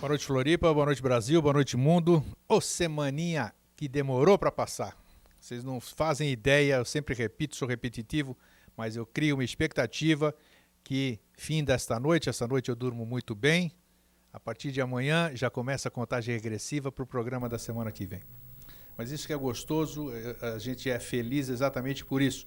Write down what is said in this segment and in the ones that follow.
Boa noite, Floripa, boa noite, Brasil, boa noite, mundo. Ô, semaninha que demorou para passar. Vocês não fazem ideia, eu sempre repito, sou repetitivo, mas eu crio uma expectativa que fim desta noite, essa noite eu durmo muito bem. A partir de amanhã já começa a contagem regressiva para o programa da semana que vem. Mas isso que é gostoso, a gente é feliz exatamente por isso,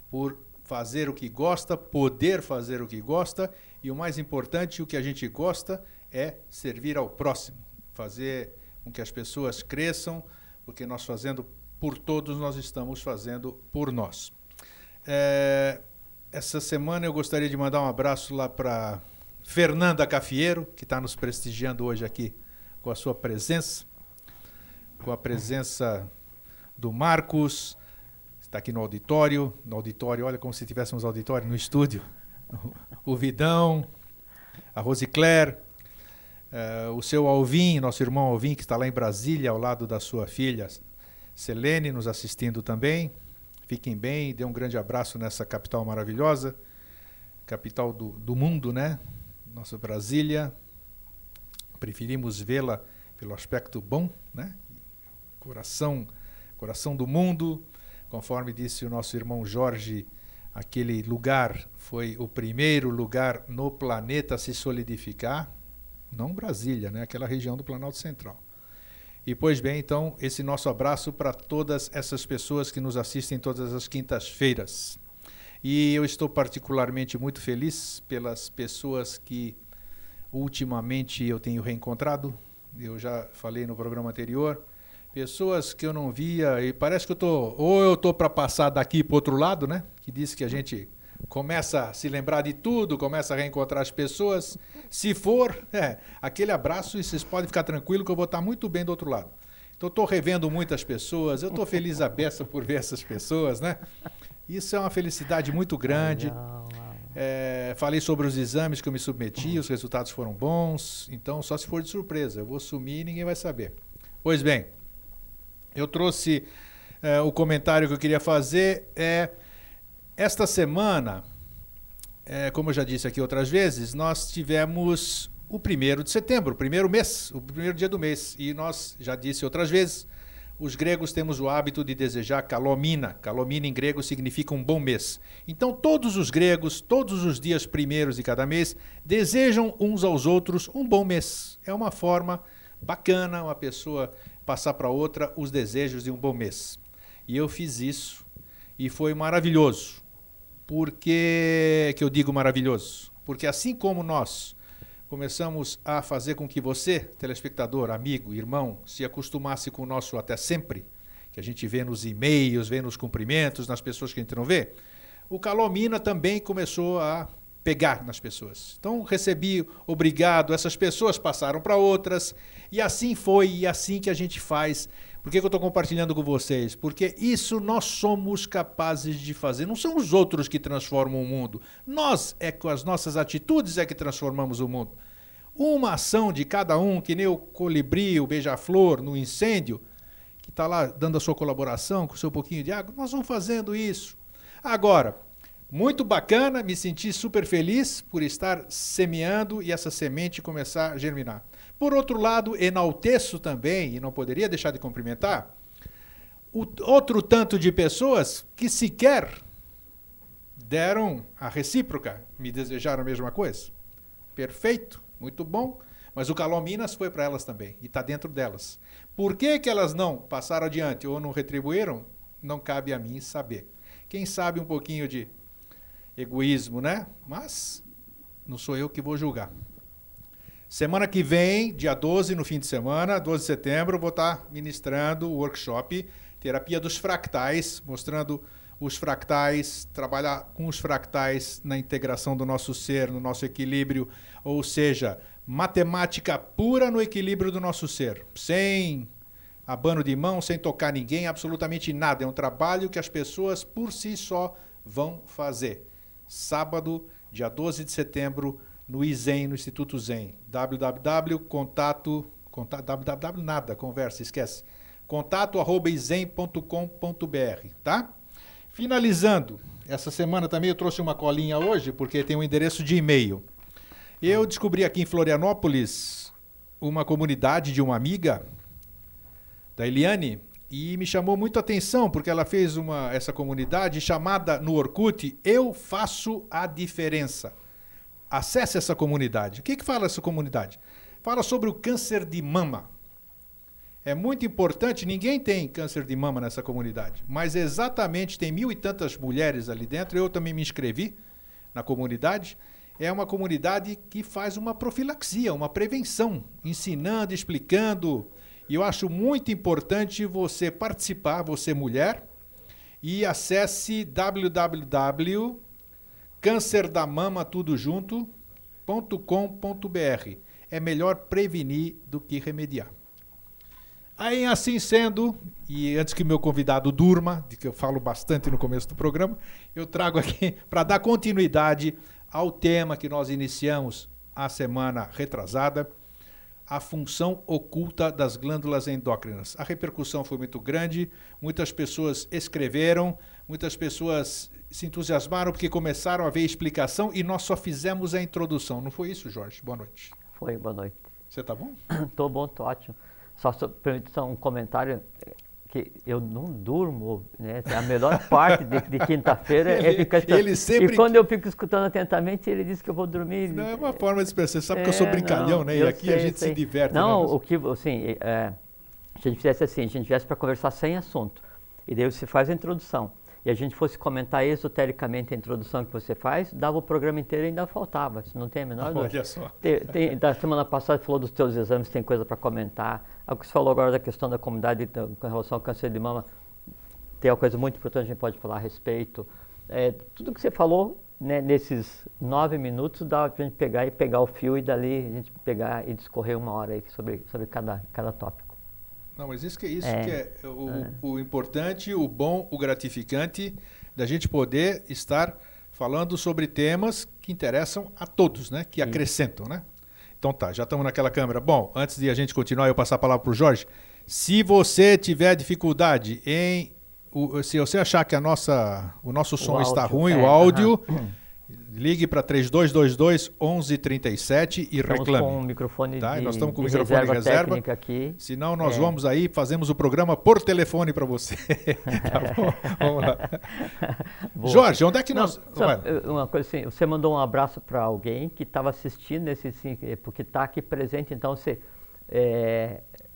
por fazer o que gosta, poder fazer o que gosta e o mais importante, o que a gente gosta é servir ao próximo, fazer com que as pessoas cresçam, porque nós fazendo por todos, nós estamos fazendo por nós. Essa semana eu gostaria de mandar um abraço lá para Fernanda Cafiero, que está nos prestigiando hoje aqui com a sua presença, com a presença do Marcos, está aqui no auditório, olha como se tivéssemos auditório no estúdio, o Vidão, a Rosicler, o seu Alvin, nosso irmão Alvin, que está lá em Brasília, ao lado da sua filha Selene, nos assistindo também. Fiquem bem, dê um grande abraço nessa capital maravilhosa, capital do mundo, né? Nossa Brasília. Preferimos vê-la pelo aspecto bom, né? Coração do mundo. Conforme disse o nosso irmão Jorge, aquele lugar foi o primeiro lugar no planeta a se solidificar, não Brasília, né? Aquela região do Planalto Central. E, pois bem, então, esse nosso abraço para todas essas pessoas que nos assistem todas as quintas-feiras. E eu estou particularmente muito feliz pelas pessoas que ultimamente eu tenho reencontrado. Eu já falei no programa anterior. Pessoas que eu não via, e parece que eu estou para passar daqui para o outro lado, né? Que diz que a gente começa a se lembrar de tudo, começa a reencontrar as pessoas. Se for, aquele abraço e vocês podem ficar tranquilos que eu vou estar muito bem do outro lado. Então, estou revendo muitas pessoas, eu estou feliz a beça por ver essas pessoas, né? Isso é uma felicidade muito grande. Falei sobre os exames que eu me submeti, os resultados foram bons, então só se for de surpresa, eu vou sumir e ninguém vai saber. Pois bem, eu trouxe o comentário que eu queria fazer. Esta semana, como eu já disse aqui outras vezes, nós tivemos o 1º de setembro, o primeiro dia do mês. E nós, já disse outras vezes, os gregos temos o hábito de desejar kalomina. Kalomina em grego significa um bom mês. Então todos os gregos, todos os dias primeiros de cada mês, desejam uns aos outros um bom mês. É uma forma bacana uma pessoa passar para outra os desejos de um bom mês. E eu fiz isso e foi maravilhoso. Por que eu digo maravilhoso? Porque assim como nós começamos a fazer com que você, telespectador, amigo, irmão, se acostumasse com o nosso até sempre, que a gente vê nos e-mails, vê nos cumprimentos, nas pessoas que a gente não vê, o Calomina também começou a pegar nas pessoas. Então recebi obrigado, essas pessoas passaram para outras, e assim foi, e assim que a gente faz. Por que eu estou compartilhando com vocês? Porque isso nós somos capazes de fazer. Não são os outros que transformam o mundo. Nós, com as nossas atitudes, é que transformamos o mundo. Uma ação de cada um, que nem o colibri, o beija-flor, no incêndio, que está lá dando a sua colaboração com o seu pouquinho de água, nós vamos fazendo isso. Agora, muito bacana, me senti super feliz por estar semeando e essa semente começar a germinar. Por outro lado, enalteço também, e não poderia deixar de cumprimentar, o outro tanto de pessoas que sequer deram a recíproca, me desejaram a mesma coisa. Perfeito, muito bom, mas o Calominas foi para elas também, e está dentro delas. Por que elas não passaram adiante ou não retribuíram? Não cabe a mim saber. Quem sabe um pouquinho de egoísmo, né? Mas não sou eu que vou julgar. Semana que vem, dia 12, no fim de semana, 12 de setembro, vou estar ministrando o workshop Terapia dos Fractais, mostrando os fractais, trabalhar com os fractais na integração do nosso ser, no nosso equilíbrio, ou seja, matemática pura no equilíbrio do nosso ser, sem abano de mão, sem tocar ninguém, absolutamente nada. É um trabalho que as pessoas por si só vão fazer. Sábado, dia 12 de setembro, no IZEM, no Instituto Zen. contato@isen.com.br, tá? Finalizando, essa semana também eu trouxe uma colinha hoje, porque tem um endereço de e-mail. Eu descobri aqui em Florianópolis uma comunidade de uma amiga, da Eliane, e me chamou muito a atenção, porque ela fez essa comunidade chamada no Orkut, Eu Faço a Diferença. Acesse essa comunidade. O que fala essa comunidade? Fala sobre o câncer de mama. É muito importante, ninguém tem câncer de mama nessa comunidade, mas exatamente tem 1.000 e tantas mulheres ali dentro, eu também me inscrevi na comunidade. É uma comunidade que faz uma profilaxia, uma prevenção, ensinando, explicando. E eu acho muito importante você participar, você mulher, e acesse www.cancerdamama.com.br. É melhor prevenir do que remediar. Aí, assim sendo, e antes que meu convidado durma, de que eu falo bastante no começo do programa, eu trago aqui para dar continuidade ao tema que nós iniciamos a semana retrasada, a função oculta das glândulas endócrinas. A repercussão foi muito grande, muitas pessoas escreveram, muitas pessoas se entusiasmaram porque começaram a ver a explicação e nós só fizemos a introdução. Não foi isso, Jorge? Boa noite. Foi, boa noite. Você tá bom? Tô bom, tô ótimo. Só permite só um comentário, que eu não durmo, né? A melhor parte de quinta-feira é ficar escutando. Ele sempre... E quando eu fico escutando atentamente, ele diz que eu vou dormir. Não, é uma forma de expressar. Você sabe que eu sou brincalhão, não, né? E aqui sei, a gente se diverte. Não, né? o que, assim, se a gente fizesse assim, a gente viesse para conversar sem assunto, e daí você faz a introdução, e a gente fosse comentar esotericamente a introdução que você faz, dava o programa inteiro e ainda faltava. Isso não tem a menor dúvida. Olha só. Da semana passada você falou dos teus exames, tem coisa para comentar. O que você falou agora da questão da comunidade com relação ao câncer de mama, tem uma coisa muito importante que a gente pode falar a respeito. Tudo que você falou, né, nesses 9 minutos, dá para a gente pegar o fio e dali a gente pegar e discorrer 1 hora aí sobre cada tópico. Não, mas isso que é o importante, o bom, o gratificante da gente poder estar falando sobre temas que interessam a todos, né? Que acrescentam, né? Então tá, já estamos naquela câmera. Bom, antes de a gente continuar, eu passar a palavra para o Jorge. Se você tiver dificuldade se você achar que o nosso som está ruim, o áudio, ligue para 3222-1137 e reclame. Estamos com um microfone nós estamos com o de microfone reserva aqui. Senão nós vamos aí, fazemos o programa por telefone para você. Tá bom? Vamos lá. Jorge, onde é que nós... Uma coisa assim, você mandou um abraço para alguém que estava assistindo, porque está aqui presente, então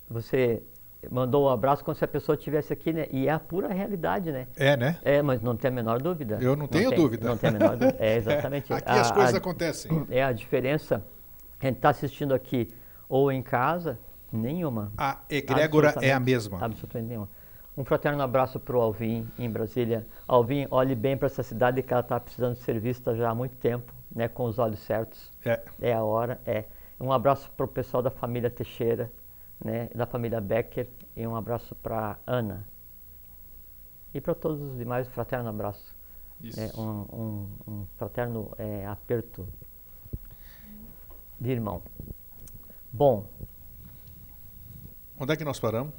você mandou um abraço como se a pessoa estivesse aqui, né? E é a pura realidade, né? Né? Mas não tem a menor dúvida. Eu não tenho dúvida. Não tem a menor dúvida. Exatamente. Aqui as coisas acontecem. A diferença, a gente está assistindo aqui ou em casa, nenhuma. A egrégora é a mesma. Absolutamente nenhuma. Um fraterno abraço para o Alvin, em Brasília. Alvin, olhe bem para essa cidade que ela está precisando de ser vista já há muito tempo, né? Com os olhos certos. É a hora, Um abraço para o pessoal da família Teixeira, né, da família Becker, e um abraço para Ana. E para todos os demais, fraterno abraço. Isso. Um fraterno aperto de irmão. Bom. Onde é que nós paramos?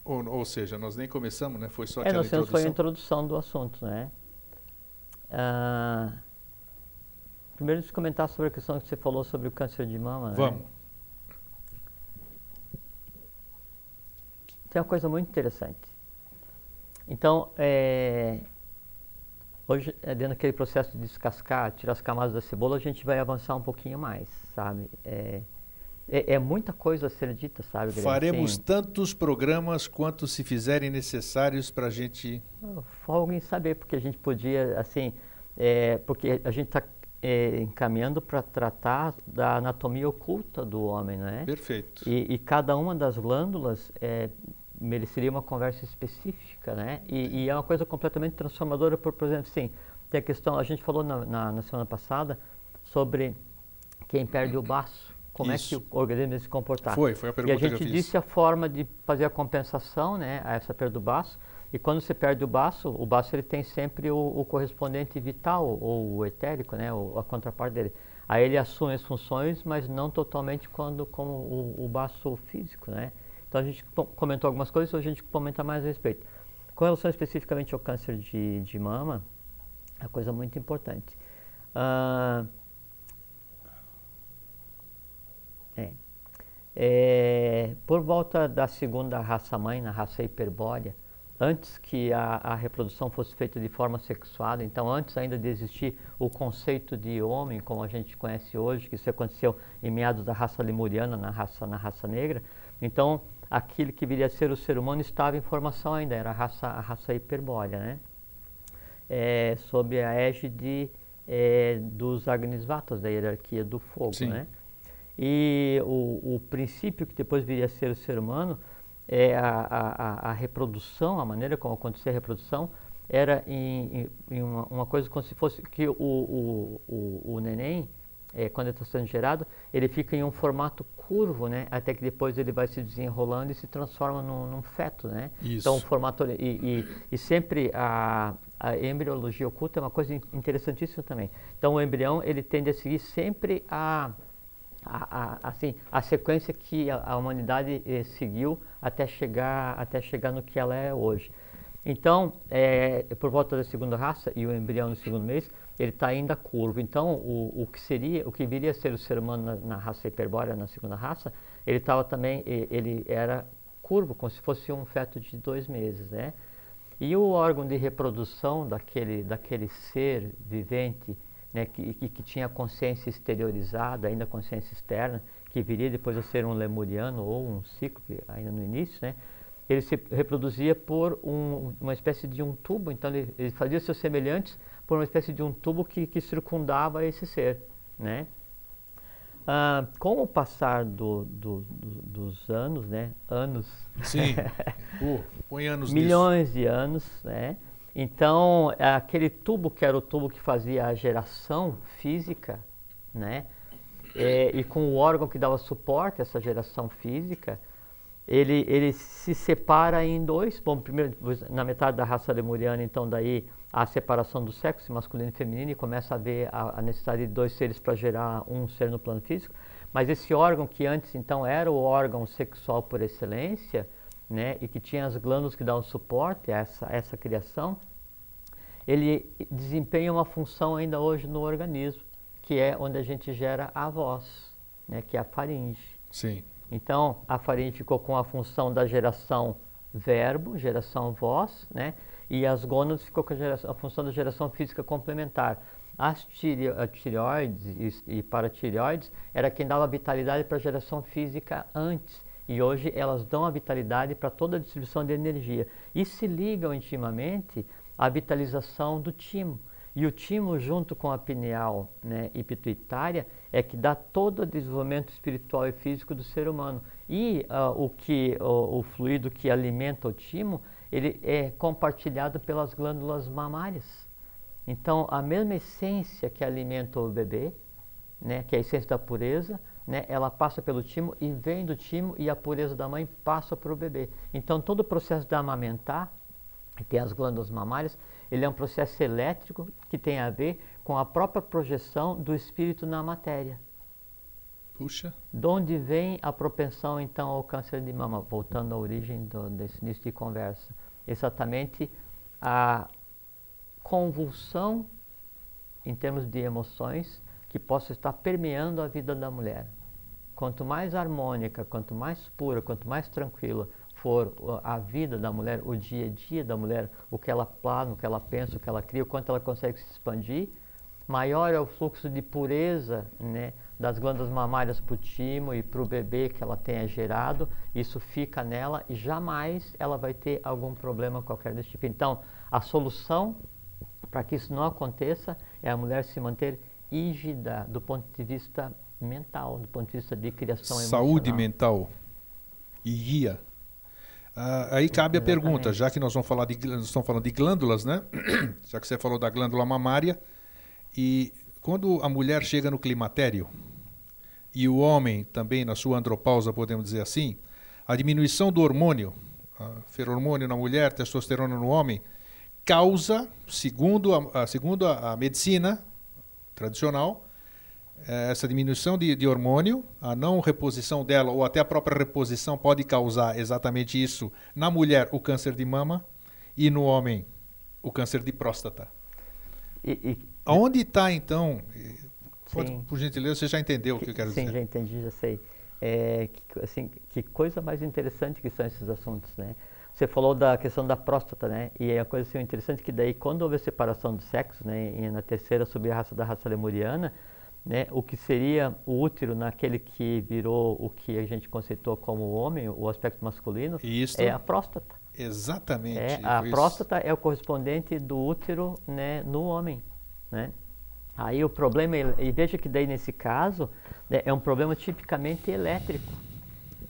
Ou seja, nós nem começamos, né? Foi só aquela introdução. Foi a introdução do assunto, né? Primeiro, deixa eu comentar sobre a questão que você falou sobre o câncer de mama. Vamos. Né? Tem uma coisa muito interessante. Então, hoje, dentro daquele processo de descascar, tirar as camadas da cebola, a gente vai avançar um pouquinho mais, sabe? É muita coisa a ser dita, sabe? Faremos tantos programas quanto se fizerem necessários para a gente... Folga em saber, porque a gente podia, assim... porque a gente está encaminhando para tratar da anatomia oculta do homem, não é? Perfeito. E cada uma das glândulas mereceria uma conversa específica, né? E é uma coisa completamente transformadora, por exemplo, assim, tem a questão, a gente falou na semana passada sobre quem perde o baço, como é que o organismo deve se comportar. Foi a pergunta que eu fiz. E a gente disse a forma de fazer a compensação, né, a essa perda do baço. E quando você perde o baço ele tem sempre o correspondente vital, ou o etérico, né, a contraparte dele. Aí ele assume as funções, mas não totalmente como o baço físico, né. Então a gente comentou algumas coisas, hoje a gente comenta mais a respeito. Com relação especificamente ao câncer de mama, é uma coisa muito importante. Por volta da segunda raça-mãe, na raça hiperbórea, antes que a reprodução fosse feita de forma sexuada, então antes ainda de existir o conceito de homem, como a gente conhece hoje, que isso aconteceu em meados da raça lemuriana, na raça negra, então aquilo que viria a ser o ser humano estava em formação ainda, era a raça hiperbórea, né? Sob a égide dos Agnisvatas, da hierarquia do fogo, Sim. né? E o princípio que depois viria a ser o ser humano, a reprodução, a maneira como acontecia a reprodução, era em uma coisa como se fosse que o neném, quando ele está sendo gerado, ele fica em um formato curvo, né? Até que depois ele vai se desenrolando e se transforma num feto, né? Isso. Então, o formato... E sempre a embriologia oculta é uma coisa interessantíssima também. Então, o embrião, ele tende a seguir sempre assim, a sequência que a humanidade seguiu até chegar no que ela é hoje. Então, por volta da segunda raça e o embrião no segundo mês, ele está ainda curvo. Então, o que viria a ser o ser humano na raça hiperbórea, na segunda raça, ele estava também, ele era curvo, como se fosse um feto de 2 meses, né? E o órgão de reprodução daquele ser vivente, né, que tinha consciência exteriorizada, ainda consciência externa, que viria depois a ser um lemuriano ou um cíclope, ainda no início, né? Ele se reproduzia por uma espécie de um tubo, então ele fazia seus semelhantes por uma espécie de um tubo que circundava esse ser, né? Com o passar dos anos, né? Anos. Sim. Põe anos milhões nisso. de anos, né? Então, aquele tubo que era o tubo que fazia a geração física, né? E com o órgão que dava suporte a essa geração física, ele se separa em 2. Bom, primeiro, na metade da raça lemuriana, então daí a separação do sexo, masculino e feminino, e começa a haver a necessidade de 2 seres para gerar um ser no plano físico. Mas esse órgão que antes, então, era o órgão sexual por excelência, né, e que tinha as glândulas que davam suporte a essa criação, ele desempenha uma função ainda hoje no organismo, que é onde a gente gera a voz, né, que é a faringe. Sim. Então, a faringe ficou com a função da geração verbo, geração voz, né? E as gônadas ficou com a função da geração física complementar. As tireoides e paratireoides era quem dava vitalidade para a geração física antes. E hoje elas dão a vitalidade para toda a distribuição de energia. E se ligam intimamente à vitalização do timo. E o timo, junto com a pineal, né, e pituitária, é que dá todo o desenvolvimento espiritual e físico do ser humano. E o fluido que alimenta o timo, ele é compartilhado pelas glândulas mamárias. Então, a mesma essência que alimenta o bebê, né, que é a essência da pureza, né, ela passa pelo timo e vem do timo, e a pureza da mãe passa para o bebê. Então, todo o processo de amamentar, que tem as glândulas mamárias, ele é um processo elétrico que tem a ver com a própria projeção do espírito na matéria. Puxa. De onde vem a propensão, então, ao câncer de mama? Voltando à origem desse início de conversa. Exatamente a convulsão, em termos de emoções, que possa estar permeando a vida da mulher. Quanto mais harmônica, quanto mais pura, quanto mais tranquila for a vida da mulher, o dia a dia da mulher, o que ela plana, o que ela pensa, o que ela cria, o quanto ela consegue se expandir, maior é o fluxo de pureza, né, das glândulas mamárias para o timo e para o bebê que ela tenha gerado. Isso fica nela e jamais ela vai ter algum problema qualquer desse tipo. Então, a solução para que isso não aconteça é a mulher se manter rígida do ponto de vista mental, do ponto de vista de criação emocional. Saúde mental e guia. Aí cabe a pergunta, já que nós estamos falando de glândulas, né? Já que você falou da glândula mamária, e quando a mulher chega no climatério, e o homem também na sua andropausa, podemos dizer assim, a diminuição do hormônio, feromônio na mulher, testosterona no homem, causa, segundo a medicina tradicional, essa diminuição de hormônio, a não reposição dela, ou até a própria reposição, pode causar exatamente isso. Na mulher, o câncer de mama, e no homem, o câncer de próstata. Aonde está, então, por gentileza, você já entendeu o que eu quero dizer? Sim, já entendi, já sei. assim, que coisa mais interessante que são esses assuntos, né? Você falou da questão da próstata, né? E é a coisa assim, interessante que daí, quando houve a separação do sexo, né? E na terceira, sobre a raça da raça lemuriana, né? O que seria o útero naquele que virou o que a gente conceitou como o homem, o aspecto masculino, Isso. é a próstata. Exatamente. A próstata é o correspondente do útero, né? No homem, né? Aí o problema, e veja que daí nesse caso, né, é um problema tipicamente elétrico,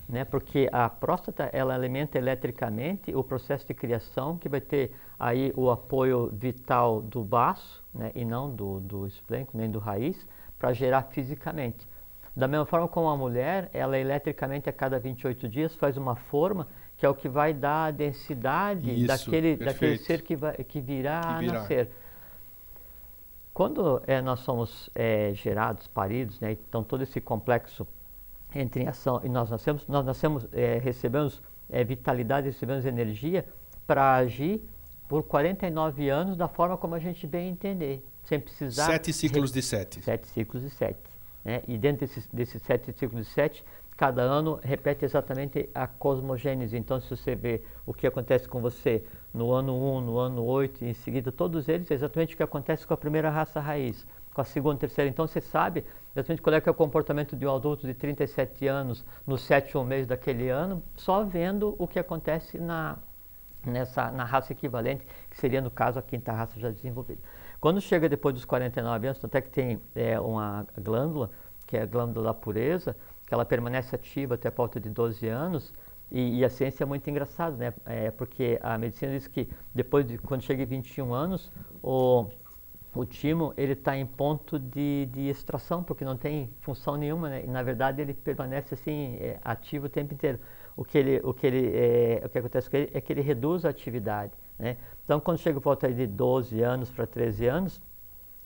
né? Porque a próstata, ela alimenta eletricamente o processo de criação, que vai ter aí o apoio vital do baço, né? E não do esplênico, nem do raiz, para gerar fisicamente. Da mesma forma como a mulher, ela eletricamente a cada 28 dias faz uma forma, que é o que vai dar a densidade daquele ser que virá a nascer. Quando nós somos gerados, paridos, né? Então todo esse complexo entra em ação e nós nascemos, recebemos vitalidade, recebemos energia para agir por 49 anos da forma como a gente bem entender, sem precisar... 7 ciclos de 7. 7 ciclos de 7. Né? E dentro desses 7 ciclos de 7, cada ano repete exatamente a cosmogênese. Então, se você vê o que acontece com você no ano 1, no ano 8, e em seguida, todos eles, é exatamente o que acontece com a primeira raça raiz, com a segunda, terceira. Então, você sabe exatamente qual é o comportamento de um adulto de 37 anos no 7º mês daquele ano, só vendo o que acontece na raça equivalente, que seria, no caso, a quinta raça já desenvolvida. Quando chega depois dos 49 anos, até que tem uma glândula, que é a glândula da pureza, que ela permanece ativa até a volta de 12 anos, e a ciência é muito engraçada, né? Porque a medicina diz que quando chega em 21 anos, o timo ele está em ponto de extração, porque não tem função nenhuma, né? E na verdade ele permanece assim ativo o tempo inteiro. O que acontece com ele é que ele reduz a atividade, né? Então, quando chega por volta de 12 anos para 13 anos,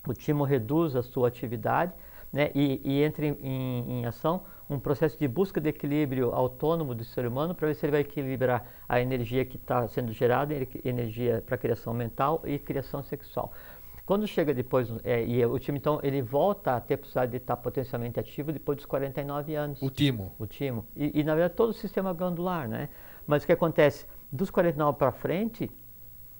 o timo reduz a sua atividade, né? E entra em ação um processo de busca de equilíbrio autônomo do ser humano, para ver se ele vai equilibrar a energia que está sendo gerada, energia para criação mental e criação sexual. Quando chega depois, e o timo, então, ele volta a ter possibilidade de estar potencialmente ativo depois dos 49 anos. O timo. E na verdade, todo o sistema glandular, né? Mas o que acontece? Dos 49 para frente,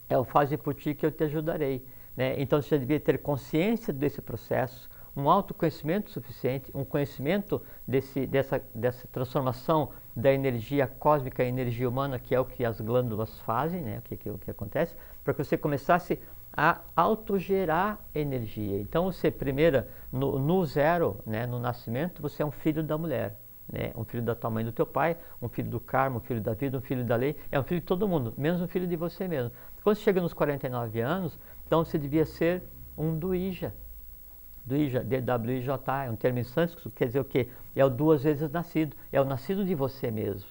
é o faze por ti que eu te ajudarei, né? Então, você já devia ter consciência desse processo, um autoconhecimento suficiente, um conhecimento dessa transformação da energia cósmica em energia humana, que é o que as glândulas fazem, né? O que acontece, para que você começasse a autogerar energia. Então, você primeiro, no zero, né, no nascimento, você é um filho da mulher, né? Um filho da tua mãe e do teu pai, um filho do karma, um filho da vida, um filho da lei, é um filho de todo mundo, menos um filho de você mesmo. Quando você chega nos 49 anos, então você devia ser um Dvija. Dvija, D-W-I-J-A, é um termo em sânscrito, quer dizer o quê? É o duas vezes nascido, é o nascido de você mesmo.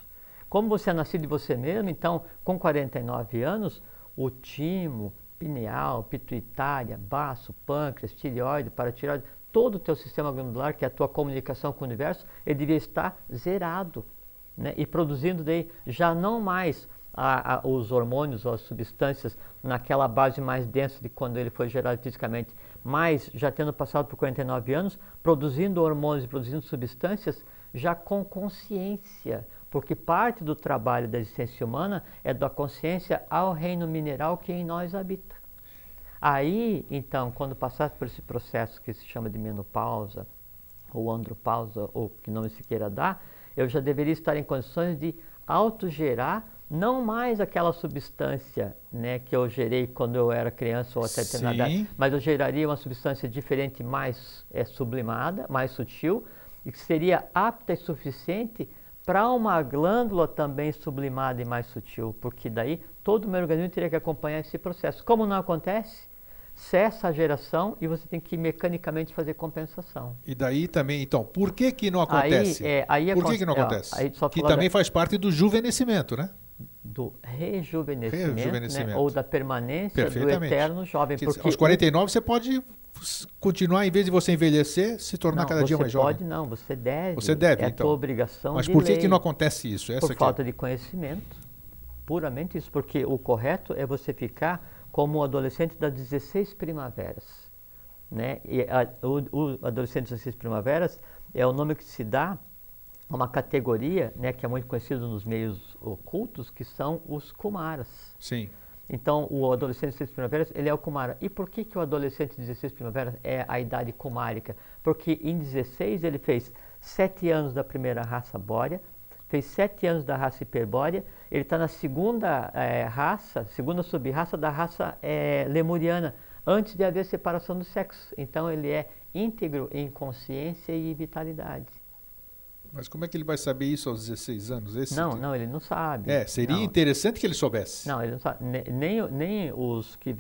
Como você é nascido de você mesmo, então, com 49 anos, o timo, pineal, pituitária, baço, pâncreas, tireoide, paratireoide, todo o teu sistema glandular, que é a tua comunicação com o universo, ele devia estar zerado, né? E produzindo daí já não mais os hormônios ou as substâncias naquela base mais densa de quando ele foi gerado fisicamente, mas já tendo passado por 49 anos, produzindo hormônios e produzindo substâncias já com consciência, porque parte do trabalho da existência humana é da consciência ao reino mineral que em nós habita. Aí, então, quando passasse por esse processo que se chama de menopausa, ou andropausa, ou que nome se queira dar, eu já deveria estar em condições de autogerar não mais aquela substância, né, que eu gerei quando eu era criança ou até determinada idade, mas eu geraria uma substância diferente, mais sublimada, mais sutil, e que seria apta e suficiente para uma glândula também sublimada e mais sutil, porque daí todo o meu organismo teria que acompanhar esse processo. Como não acontece, cessa a geração e você tem que mecanicamente fazer compensação. E daí também, então, por que não acontece? Por que não acontece? Que também faz parte do juvenescimento, né? Do rejuvenescimento. Né? Ou da permanência do eterno jovem. Porque aos 49 você pode continuar, em vez de você envelhecer, se tornar cada dia mais jovem. Você deve. Você deve, então. É tua obrigação. Mas por que não acontece isso? Por falta de conhecimento. Puramente isso, porque o correto é você ficar como o adolescente das 16 primaveras. Né? E o adolescente das 16 primaveras é o nome que se dá uma categoria, né, que é muito conhecida nos meios ocultos, que são os Kumaras. Sim. Então, o adolescente de 16 primaveras, ele é o Kumara. E por que o adolescente de 16 primaveras é a idade kumárica? Porque em 16 ele fez 7 anos da primeira raça bórea, fez 7 anos da raça hiperbórea, ele está na segunda raça, segunda sub-raça da raça lemuriana, antes de haver separação do sexo. Então, ele é íntegro em consciência e vitalidade. Mas como é que ele vai saber isso aos 16 anos? Não, ele não sabe. Seria interessante que ele soubesse. Não, ele não sabe. Nem os que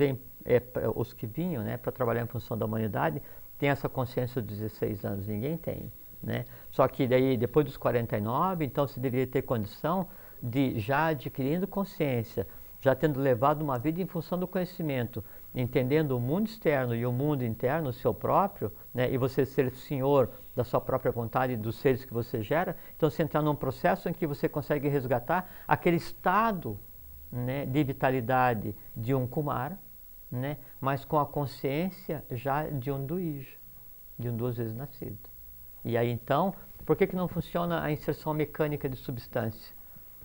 os que vinham, né, para trabalhar em função da humanidade têm essa consciência dos 16 anos. Ninguém tem, né? Só que daí, depois dos 49, então se deveria ter condição de, já adquirindo consciência, já tendo levado uma vida em função do conhecimento, entendendo o mundo externo e o mundo interno, o seu próprio, né, e você ser senhor da sua própria vontade e dos seres que você gera, então você entrar num processo em que você consegue resgatar aquele estado, né, de vitalidade de um Kumara, né, mas com a consciência já de um Dvija, de um 2 vezes nascido. E aí então, por que não funciona a inserção mecânica de substância?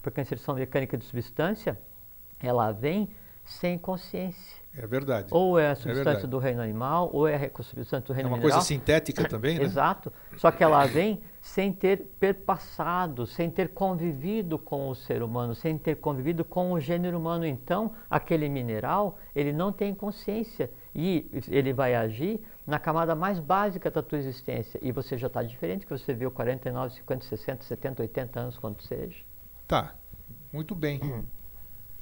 Porque a inserção mecânica de substância, ela vem sem consciência. É verdade. Ou é a substância do reino animal, ou é a substância do reino mineral. É uma coisa sintética também, né? Exato. Só que ela vem sem ter perpassado, sem ter convivido com o ser humano, sem ter convivido com o gênero humano. Então, aquele mineral, ele não tem consciência e ele vai agir na camada mais básica da tua existência. E você já está diferente, que você viu 49, 50, 60, 70, 80 anos, quanto seja. Tá, muito bem.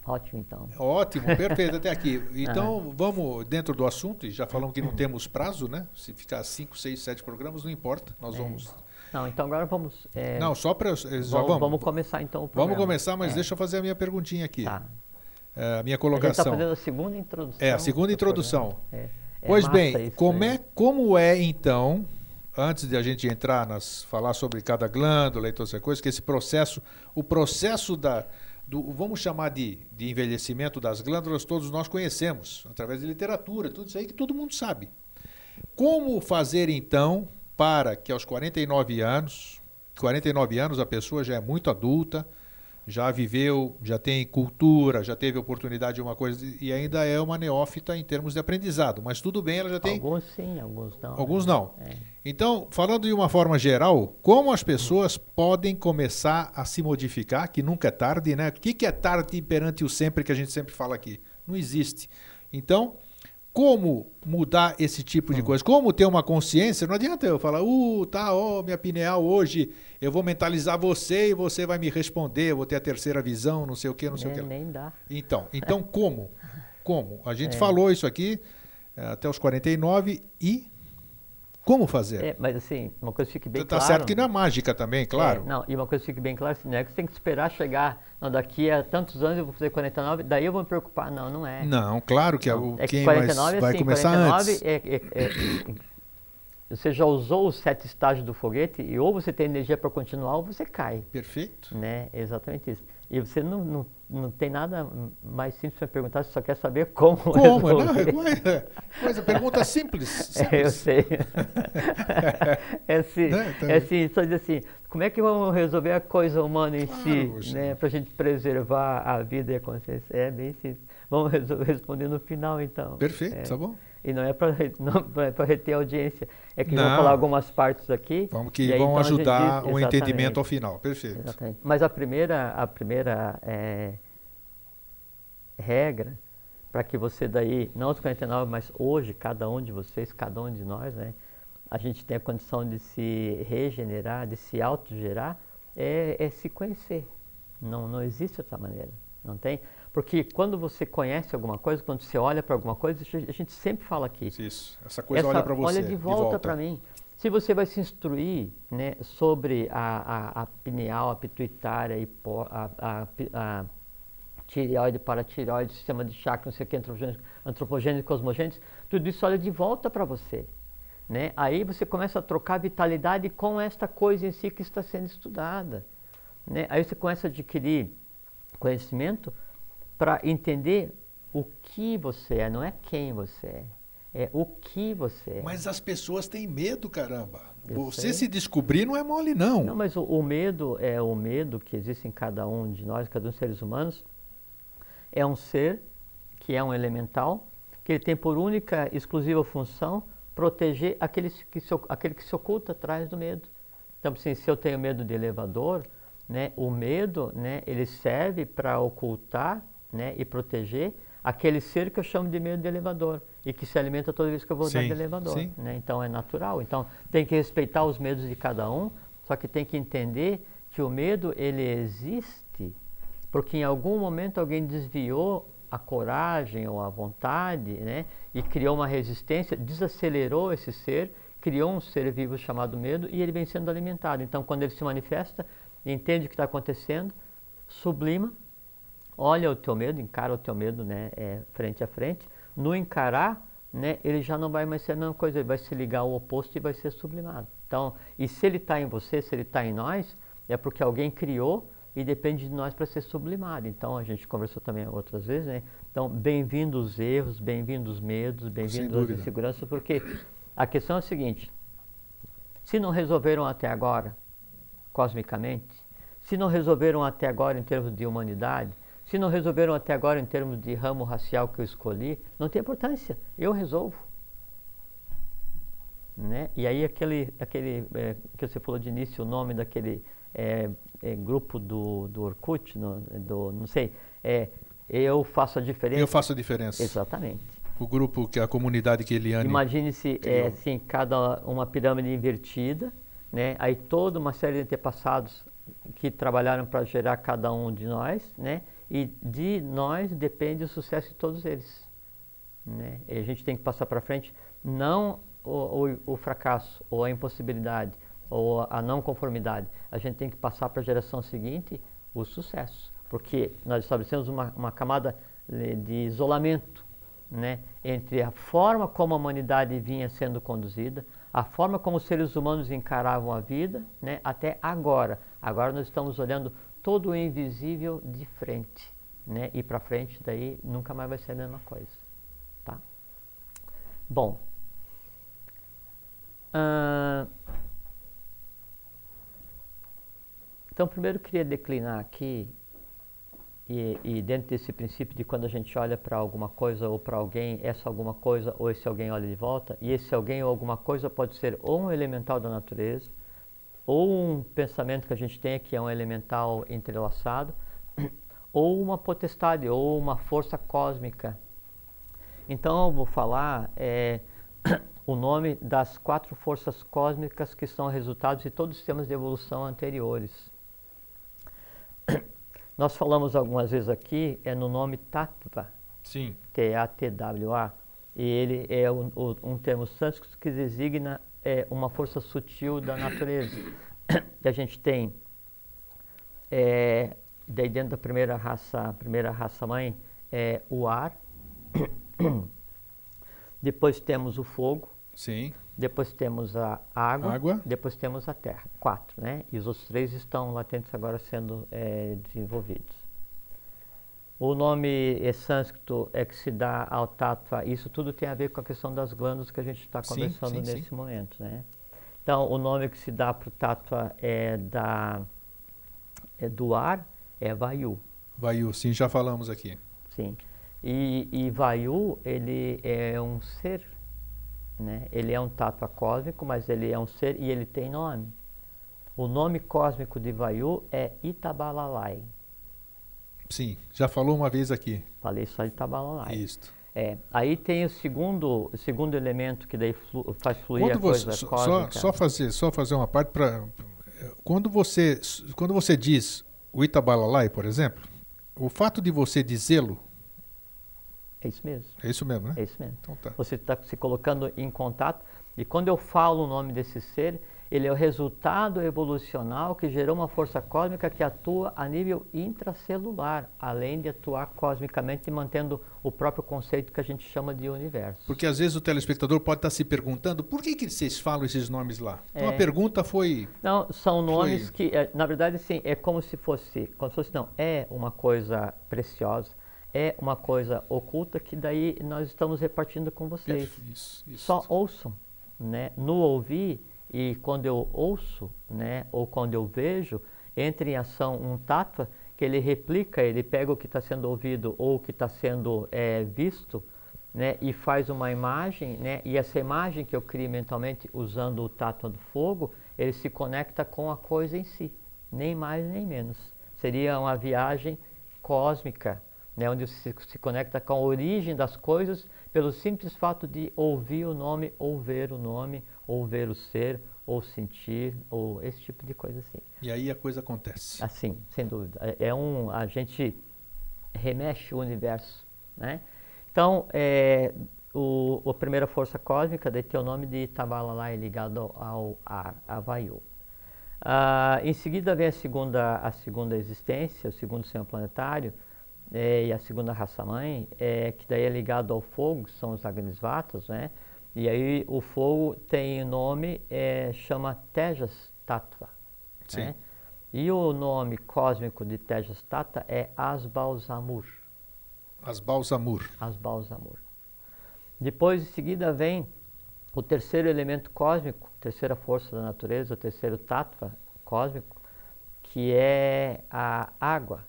Ótimo, então. Ótimo, perfeito, até aqui. Então, vamos dentro do assunto, e já falamos que não temos prazo, né? Se ficar 5, 6, 7 programas, não importa, nós vamos... Não, então agora vamos... Não, só para... Vamos começar, então, o programa. Vamos começar, mas deixa eu fazer a minha perguntinha aqui. Tá. A minha colocação. A gente está fazendo a segunda introdução. A segunda introdução. Pois bem, como é, então... Antes de a gente entrar falar sobre cada glândula e todas essas coisas, que esse processo, o processo vamos chamar de envelhecimento das glândulas, todos nós conhecemos, através de literatura, tudo isso aí que todo mundo sabe. Como fazer, então, para que aos 49 anos a pessoa já é muito adulta, já viveu, já tem cultura, já teve oportunidade de uma coisa e ainda é uma neófita em termos de aprendizado, mas tudo bem, ela já tem... Alguns sim, alguns não. Alguns não. Então, falando de uma forma geral, como as pessoas podem começar a se modificar, que nunca é tarde, né? O que é tarde perante o sempre que a gente sempre fala aqui? Não existe. Então, como mudar esse tipo de coisa? Como ter uma consciência? Não adianta eu falar, minha pineal hoje, eu vou mentalizar você e você vai me responder, eu vou ter a terceira visão, não sei o que, não sei o que. Nem dá. Então como? Como? A gente falou isso aqui até os 49 e como fazer? Mas assim, uma coisa fique bem Tá claro... Tá certo que não é mágica também, claro. E uma coisa fique bem clara, assim, não é que você tem que esperar chegar, daqui a tantos anos eu vou fazer 49, daí eu vou me preocupar. Não é. Não, claro que quem 49 vai começar 49 antes. Você já usou os 7 estágios do foguete e ou você tem energia para continuar ou você cai. Perfeito. Né? Exatamente isso. E você não tem nada mais simples para perguntar, você só quer saber como. Como? Coisa, pergunta simples. Eu sei. Assim, só dizer assim, como é que vamos resolver a coisa humana em si, né, para a gente preservar a vida e a consciência? É bem simples. Vamos responder no final, então. Perfeito, tá bom. E não é para reter a audiência, é que vamos falar algumas partes aqui. Vão então ajudar o entendimento ao final, perfeito. Exatamente. Mas a primeira regra, para que você daí, não os 49, mas hoje, cada um de vocês, cada um de nós, né, a gente tem a condição de se regenerar, de se autogerar, é se conhecer. Não existe outra maneira, não tem? Porque quando você conhece alguma coisa, quando você olha para alguma coisa, a gente sempre fala aqui. Isso, essa coisa olha para você. Olha de volta para mim. Se você vai se instruir, né, sobre a pineal, a pituitária, a tireoide, paratireoide, sistema de chakra, não sei o que, antropogênico, cosmogênico, tudo isso olha de volta para você. Né? Aí você começa a trocar vitalidade com esta coisa em si que está sendo estudada. Né? Aí você começa a adquirir conhecimento para entender o que você é, não é quem você é o que você é. Mas as pessoas têm medo, caramba. Você se descobrir não é mole, não. Não, mas o medo é o medo que existe em cada um de nós, cada um dos seres humanos. É um ser que é um elemental, que ele tem por única e exclusiva função proteger aquele que se oculta atrás do medo. Então, assim, se eu tenho medo de elevador, né, o medo, né, ele serve para ocultar, né, e proteger aquele ser que eu chamo de medo de elevador e que se alimenta toda vez que eu vou andar de elevador. Né? Então, é natural. Então, tem que respeitar os medos de cada um, só que tem que entender que o medo, ele existe porque em algum momento alguém desviou a coragem ou a vontade, né, e criou uma resistência, desacelerou esse ser, criou um ser vivo chamado medo e ele vem sendo alimentado. Então, quando ele se manifesta, entende o que está acontecendo, sublima, olha o teu medo, encara o teu medo, né, frente a frente. No encarar, né, ele já não vai mais ser a mesma coisa, ele vai se ligar ao oposto e vai ser sublimado. Então, e se ele está em você, se ele está em nós, é porque alguém criou e depende de nós para ser sublimado. Então, a gente conversou também outras vezes, né? Então, bem-vindos os erros, bem-vindos os medos, bem-vindos as inseguranças, porque a questão é a seguinte: se não resolveram até agora, cosmicamente, se não resolveram até agora em termos de humanidade, se não resolveram até agora em termos de ramo racial que eu escolhi, não tem importância, eu resolvo. Né? E aí aquele que você falou de início, o nome daquele grupo do Orkut, não sei, eu faço a diferença. Eu faço a diferença. Exatamente. O grupo, a comunidade que Eliane... Imagine-se assim, uma pirâmide invertida, né? Aí toda uma série de antepassados que trabalharam para gerar cada um de nós, né? E de nós depende o sucesso de todos eles. Né? E a gente tem que passar para frente, não o fracasso, ou a impossibilidade, ou a não conformidade. A gente tem que passar para a geração seguinte o sucesso, porque nós estabelecemos uma camada de isolamento, né, entre a forma como a humanidade vinha sendo conduzida, a forma como os seres humanos encaravam a vida, né, até agora. Agora nós estamos olhando todo o invisível de frente, né, e para frente daí nunca mais vai ser a mesma coisa. Tá? Bom, então primeiro eu queria declinar aqui e dentro desse princípio de quando a gente olha para alguma coisa ou para alguém, essa alguma coisa ou esse alguém olha de volta, e esse alguém ou alguma coisa pode ser ou um elemental da natureza, ou um pensamento que a gente tem que é um elemental entrelaçado, ou uma potestade, ou uma força cósmica. Então eu vou falar o nome das 4 forças cósmicas que são resultados de todos os sistemas de evolução anteriores. Nós falamos algumas vezes aqui, no nome Tattva. Sim. T-A-T-W-A. E ele é um termo sânscrito que designa uma força sutil da natureza. E a gente tem, daí dentro da primeira raça mãe, o ar. Depois temos o fogo. Sim. Depois temos a água. Depois temos a terra. 4, né? E os outros 3 estão latentes agora sendo desenvolvidos. O nome sânscrito que se dá ao tattva, isso tudo tem a ver com a questão das glândulas que a gente está conversando nesse momento, né? Então, o nome que se dá para o tattva do ar é Vayu. Vayu, sim, já falamos aqui. Sim. E Vayu, ele é um ser, né? Ele é um tattva cósmico, mas ele é um ser e ele tem nome. O nome cósmico de Vayu é Itabalalai. Sim, já falou uma vez aqui. Falei só de Itabalalai. Isso. Aí tem o segundo elemento que daí faz fluir a coisa cósmica. Só fazer uma parte para... Quando você diz o Itabalalai, por exemplo, o fato de você dizê-lo... É isso mesmo. É isso mesmo, né? É isso mesmo. Então tá. Você está se colocando em contato e quando eu falo o nome desse ser, ele é o resultado evolucional que gerou uma força cósmica que atua a nível intracelular, além de atuar cosmicamente, mantendo o próprio conceito que a gente chama de universo. Porque às vezes o telespectador pode estar se perguntando por que vocês falam esses nomes lá? Então a pergunta foi... Não, são nomes que, na verdade, sim, é como se fosse, não, é uma coisa preciosa, é uma coisa oculta que daí nós estamos repartindo com vocês. Isso. Só ouçam, né? No ouvir e quando eu ouço, né, ou quando eu vejo, entra em ação um tattva que ele replica, ele pega o que está sendo ouvido ou o que está sendo visto, né, e faz uma imagem, né, e essa imagem que eu crio mentalmente usando o tattva do fogo, ele se conecta com a coisa em si, nem mais nem menos. Seria uma viagem cósmica, né, onde se conecta com a origem das coisas pelo simples fato de ouvir o nome, ou ver o nome, ou ver o ser, ou sentir, ou esse tipo de coisa assim. E aí a coisa acontece. Assim, sem dúvida. A gente remexe o universo, né? Então, a primeira força cósmica daí tem o nome de Tabalalai ligado ao ar, a Vayu. Em seguida vem a segunda existência, o segundo sistema planetário, e a segunda raça-mãe, que daí é ligado ao fogo, que são os Agnisvatas, né? E aí o fogo tem o nome, chama Tejas Tattva, né? E o nome cósmico de Tejas Tattva é Asbalsamur. Asbalsamur. Asbalsamur. Depois, em seguida, vem o terceiro elemento cósmico, terceira força da natureza, o terceiro Tattva cósmico, que é a água,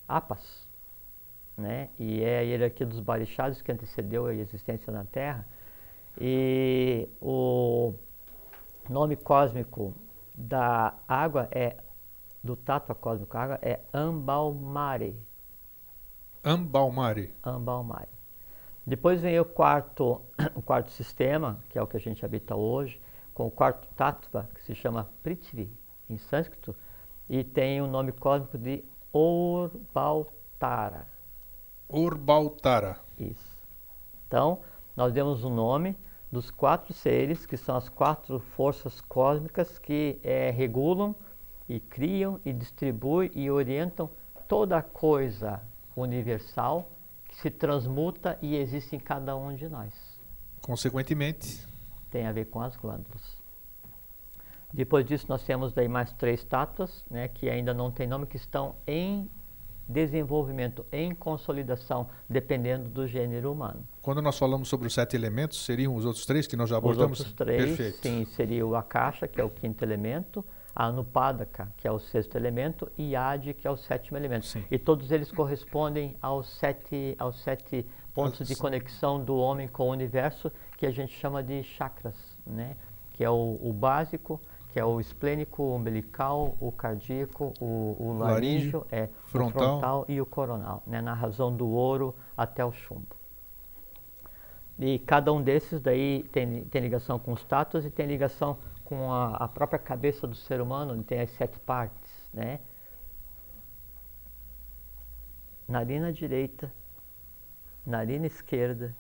Apas, né? E é a hierarquia dos Barixás que antecedeu a existência na Terra. E o nome cósmico da água do Tattva cósmico água é Ambalmari. Ambalmari. Ambalmari. Depois vem o quarto sistema, que é o que a gente habita hoje, com o quarto Tattva, que se chama Prithvi, em sânscrito, e tem o nome cósmico de Urbaltara. Urbaltara. Isso. Então, nós demos o nome dos 4 seres, que são as 4 forças cósmicas que regulam e criam e distribuem e orientam toda a coisa universal que se transmuta e existe em cada um de nós. Consequentemente, tem a ver com as glândulas. Depois disso nós temos daí mais 3 tátuas, né, que ainda não tem nome, que estão em desenvolvimento, em consolidação, dependendo do gênero humano. Quando nós falamos sobre os 7 elementos, seriam os outros 3 que nós já abordamos? Os outros 3, perfeito. Sim, seria o Akasha, que é o 5º elemento, a Anupadaka, que é o 6º elemento, e Adi, que é o 7º elemento. Sim. E todos eles correspondem aos 7 pontos de conexão do homem com o universo, que a gente chama de chakras, né? Que é o básico, que é o esplênico, o umbilical, o cardíaco, o laríngeo, o frontal e o coronal, né? Na razão do ouro até o chumbo. E cada um desses daí tem ligação com os tátuas e tem ligação com a própria cabeça do ser humano, onde tem as 7 partes, né? Narina direita, narina esquerda,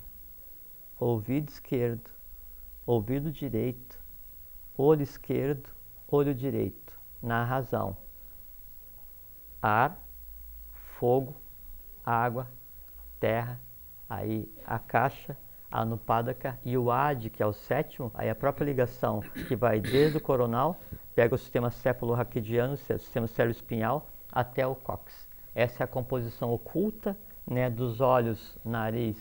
ouvido esquerdo, ouvido direito, olho esquerdo, olho direito, na razão. Ar, fogo, água, terra, aí a caixa, a Anupadaka e o Adi, que é o 7º, aí a própria ligação que vai desde o coronal, pega o sistema cépulo-raquidiano, o sistema cérebro-espinhal, até o cóccix. Essa é a composição oculta, né, dos olhos, nariz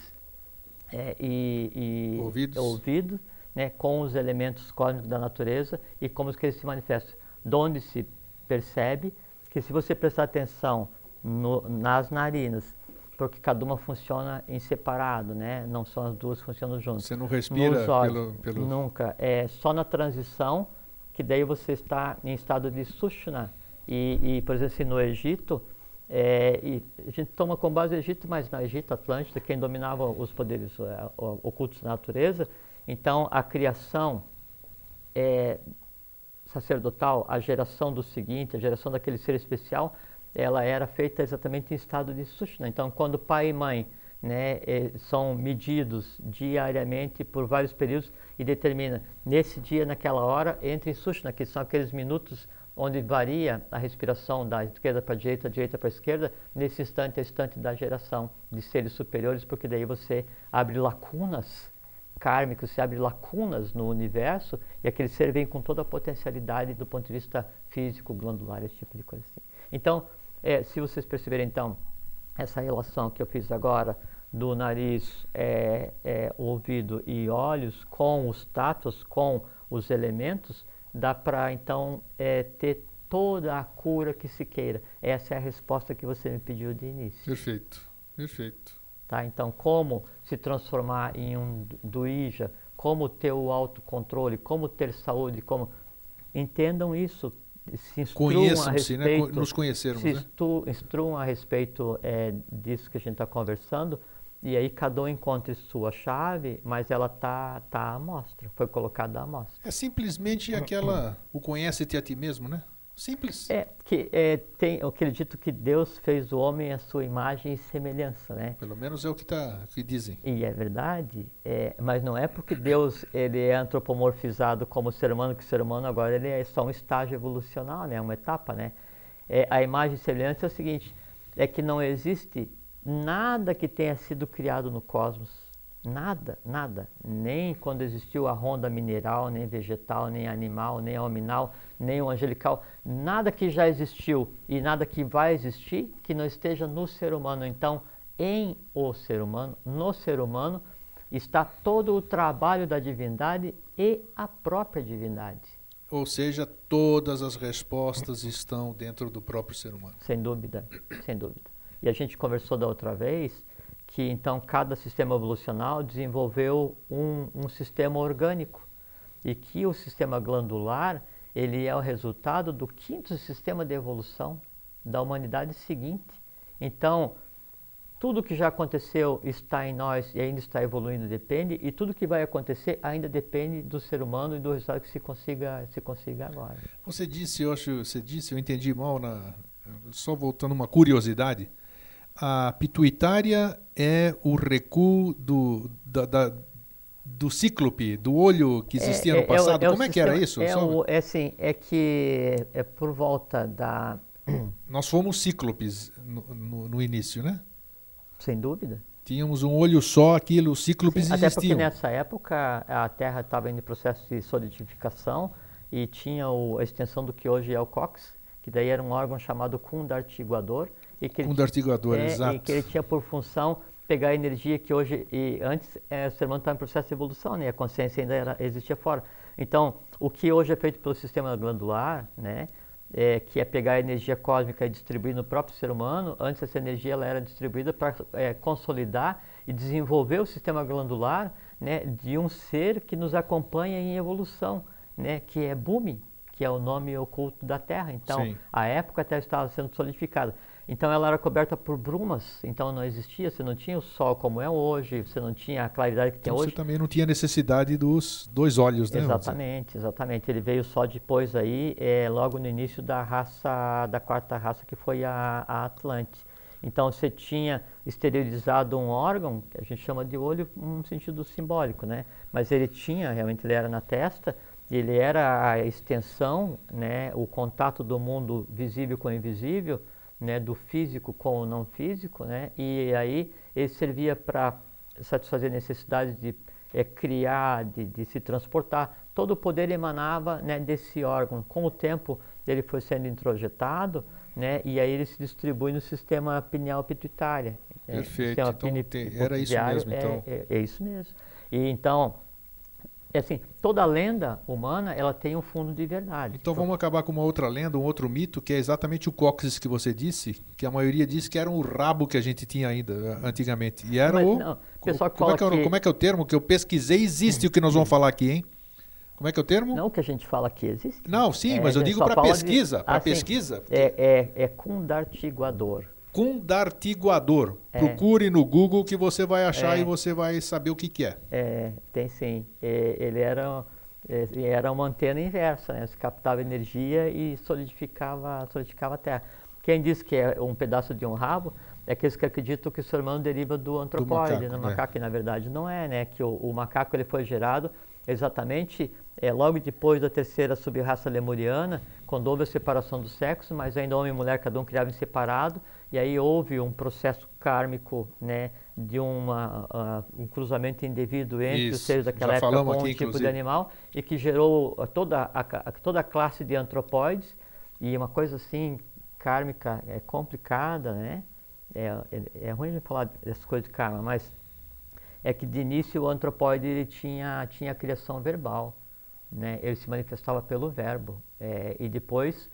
e ouvido, né, com os elementos cósmicos da natureza e como que eles se manifestam. Donde se percebe que, se você prestar atenção nas narinas, porque cada uma funciona em separado, né? Não são as duas que funcionam juntas. Você não respira olhos, pelo... Nunca. É só na transição, que daí você está em estado de Sushumna. E por exemplo, assim, no Egito, e a gente toma como base o Egito, mas no Egito, Atlântida, quem dominava os poderes ocultos da natureza, então a criação sacerdotal, a geração do seguinte, a geração daquele ser especial, ela era feita exatamente em estado de Sushumna. Então, quando pai e mãe, né, são medidos diariamente por vários períodos e determina, nesse dia, naquela hora, entre em Sushumna, que são aqueles minutos onde varia a respiração da esquerda para a direita para a esquerda, nesse instante é o instante da geração de seres superiores, porque daí você abre lacunas kármicas, você abre lacunas no universo e aquele ser vem com toda a potencialidade do ponto de vista físico, glandular, esse tipo de coisa assim. Então, se vocês perceberem, então, essa relação que eu fiz agora do nariz, ouvido e olhos com os tátuas, com os elementos, dá para então ter toda a cura que se queira. Essa é a resposta que você me pediu de início. Perfeito, perfeito. Tá? Então, como se transformar em um duija, como ter o autocontrole, como ter saúde, como... Entendam isso, se instruam a Conheçam-se, né? respeito, Nos conhecermos, né? instruam a respeito disso que a gente está conversando, e aí cada um encontre sua chave, mas ela tá à mostra, foi colocada à mostra. É simplesmente o conhece-te a ti mesmo, né? Simples. Eu acredito que Deus fez o homem à sua imagem e semelhança, né? Pelo menos é o que dizem. E é verdade, mas não é porque Deus ele é antropomorfizado como ser humano, que o ser humano agora ele é só um estágio evolucional, né? Uma etapa, né? A imagem e semelhança é o seguinte, é que não existe nada que tenha sido criado no cosmos, nada, nada, nem quando existiu a ronda mineral, nem vegetal, nem animal, nem hominal, nem o angelical, nada que já existiu e nada que vai existir que não esteja no ser humano. Então, em o ser humano, no ser humano, está todo o trabalho da divindade e a própria divindade. Ou seja, todas as respostas estão dentro do próprio ser humano. Sem dúvida, sem dúvida. E a gente conversou da outra vez que então cada sistema evolucional desenvolveu um sistema orgânico e que o sistema glandular ele é o resultado do 5º sistema de evolução da humanidade seguinte. Então, tudo que já aconteceu está em nós e ainda está evoluindo depende, e tudo que vai acontecer ainda depende do ser humano e do resultado que se consiga agora. Você disse, eu entendi mal, só voltando uma curiosidade, a pituitária é o recuo do cíclope, do olho que existia no passado. Como é que era isso? É que é por volta da... Nós fomos cíclopes no início, né? Sem dúvida. Tínhamos um olho só, os cíclopes existiam. Até porque nessa época a Terra estava em processo de solidificação e tinha a extensão do que hoje é o cóccix, que daí era um órgão chamado condartiguador. Condartiguador, exato. E que ele tinha por função pegar a energia que hoje, antes o ser humano estava em processo de evolução, né? A consciência ainda existia fora. Então, o que hoje é feito pelo sistema glandular, né? Que é pegar a energia cósmica e distribuir no próprio ser humano, antes essa energia ela era distribuída para consolidar e desenvolver o sistema glandular, né, de um ser que nos acompanha em evolução, né, que é Bhumi, que é o nome oculto da Terra. Então, sim, a época a Terra estava sendo solidificada. Então ela era coberta por brumas, então não existia, você não tinha o Sol como é hoje, você não tinha a claridade que tem hoje. Você também não tinha necessidade dos 2 olhos, né? Exatamente, exatamente. Ele veio só depois aí, logo no início da 4ª raça, que foi a Atlante. Então você tinha esterilizado um órgão, que a gente chama de olho num sentido simbólico, né? Mas realmente ele era na testa, ele era a extensão, né, o contato do mundo visível com o invisível, né, do físico com o não físico, né, e aí ele servia para satisfazer necessidades de criar, de se transportar. Todo o poder emanava, né, desse órgão. Com o tempo ele foi sendo introjetado, né, e aí ele se distribui no sistema pineal pituitária. Perfeito, então era isso mesmo. Então. É isso mesmo. E então... assim, toda lenda humana, ela tem um fundo de verdade. Então vamos acabar com uma outra lenda, um outro mito, que é exatamente o cóccix que você disse, que a maioria diz que era um rabo que a gente tinha ainda antigamente. E era como é que é o termo que eu pesquisei? Existe o que nós vamos falar aqui, hein? Como é que é o termo? Não, o que a gente fala aqui existe. Não, sim, mas eu digo para pesquisa. Para pesquisa. É condartiguador. Condartiguador. Procure no Google que você vai achar e você vai saber o que é. Tem sim. Ele era uma antena inversa, né? Você captava energia e solidificava a Terra. Quem diz que é um pedaço de um rabo é aqueles que acreditam que o ser humano deriva do antropóide, do macaco, e na verdade não é, né? Que o macaco ele foi gerado exatamente logo depois da 3ª subraça lemuriana, quando houve a separação do sexo, mas ainda homem e mulher, cada um criava em separado, e aí houve um processo kármico, né, de um cruzamento indevido entre os seres daquela época com um tipo de animal, e que gerou toda a classe de antropóides, e uma coisa assim, kármica, complicada, né? É ruim a gente falar dessas coisas de karma, mas é que de início o antropóide ele tinha a criação verbal, né? Ele se manifestava pelo verbo. E depois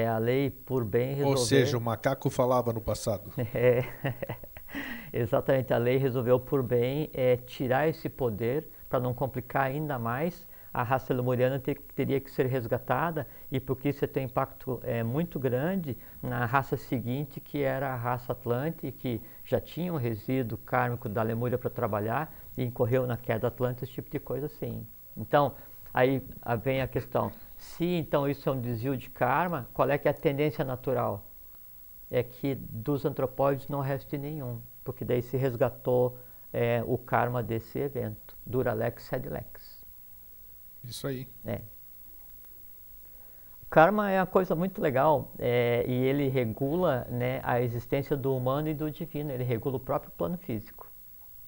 a lei por bem resolveu... Ou seja, o macaco falava no passado. É, exatamente, a lei resolveu por bem tirar esse poder para não complicar ainda mais. A raça lemuriana teria que ser resgatada, e porque isso tem um impacto muito grande na raça seguinte, que era a raça Atlante, que já tinha um resíduo kármico da Lemúria para trabalhar e incorreu na queda Atlante, esse tipo de coisa assim. Então, aí vem a questão, se então isso é um desvio de karma, qual é que é a tendência natural? É que dos antropóides não reste nenhum, porque daí se resgatou o karma desse evento, dura lex sed lex. Isso aí. O karma é uma coisa muito legal, e ele regula, né, a existência do humano e do divino, ele regula o próprio plano físico,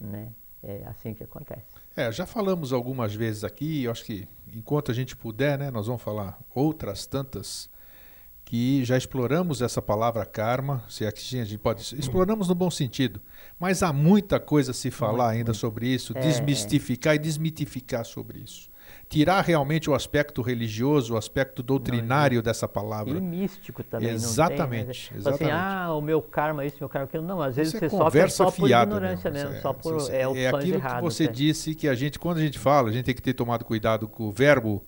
né? É assim que acontece. Já falamos algumas vezes aqui, eu acho que enquanto a gente puder, né, nós vamos falar outras tantas, que já exploramos essa palavra karma, se é que a gente pode... Exploramos no bom sentido, mas há muita coisa a se falar ainda sobre isso, desmistificar e desmitificar sobre isso. Tirar realmente o aspecto religioso, o aspecto doutrinário dessa palavra. E místico também. Exatamente. Não tem, né? Assim, o meu karma, isso, meu karma, aquilo. Não, às vezes isso você sofre só por ignorância mesmo, só por opções erradas. É aquilo que você disse, que quando a gente fala, a gente tem que ter tomado cuidado com o verbo,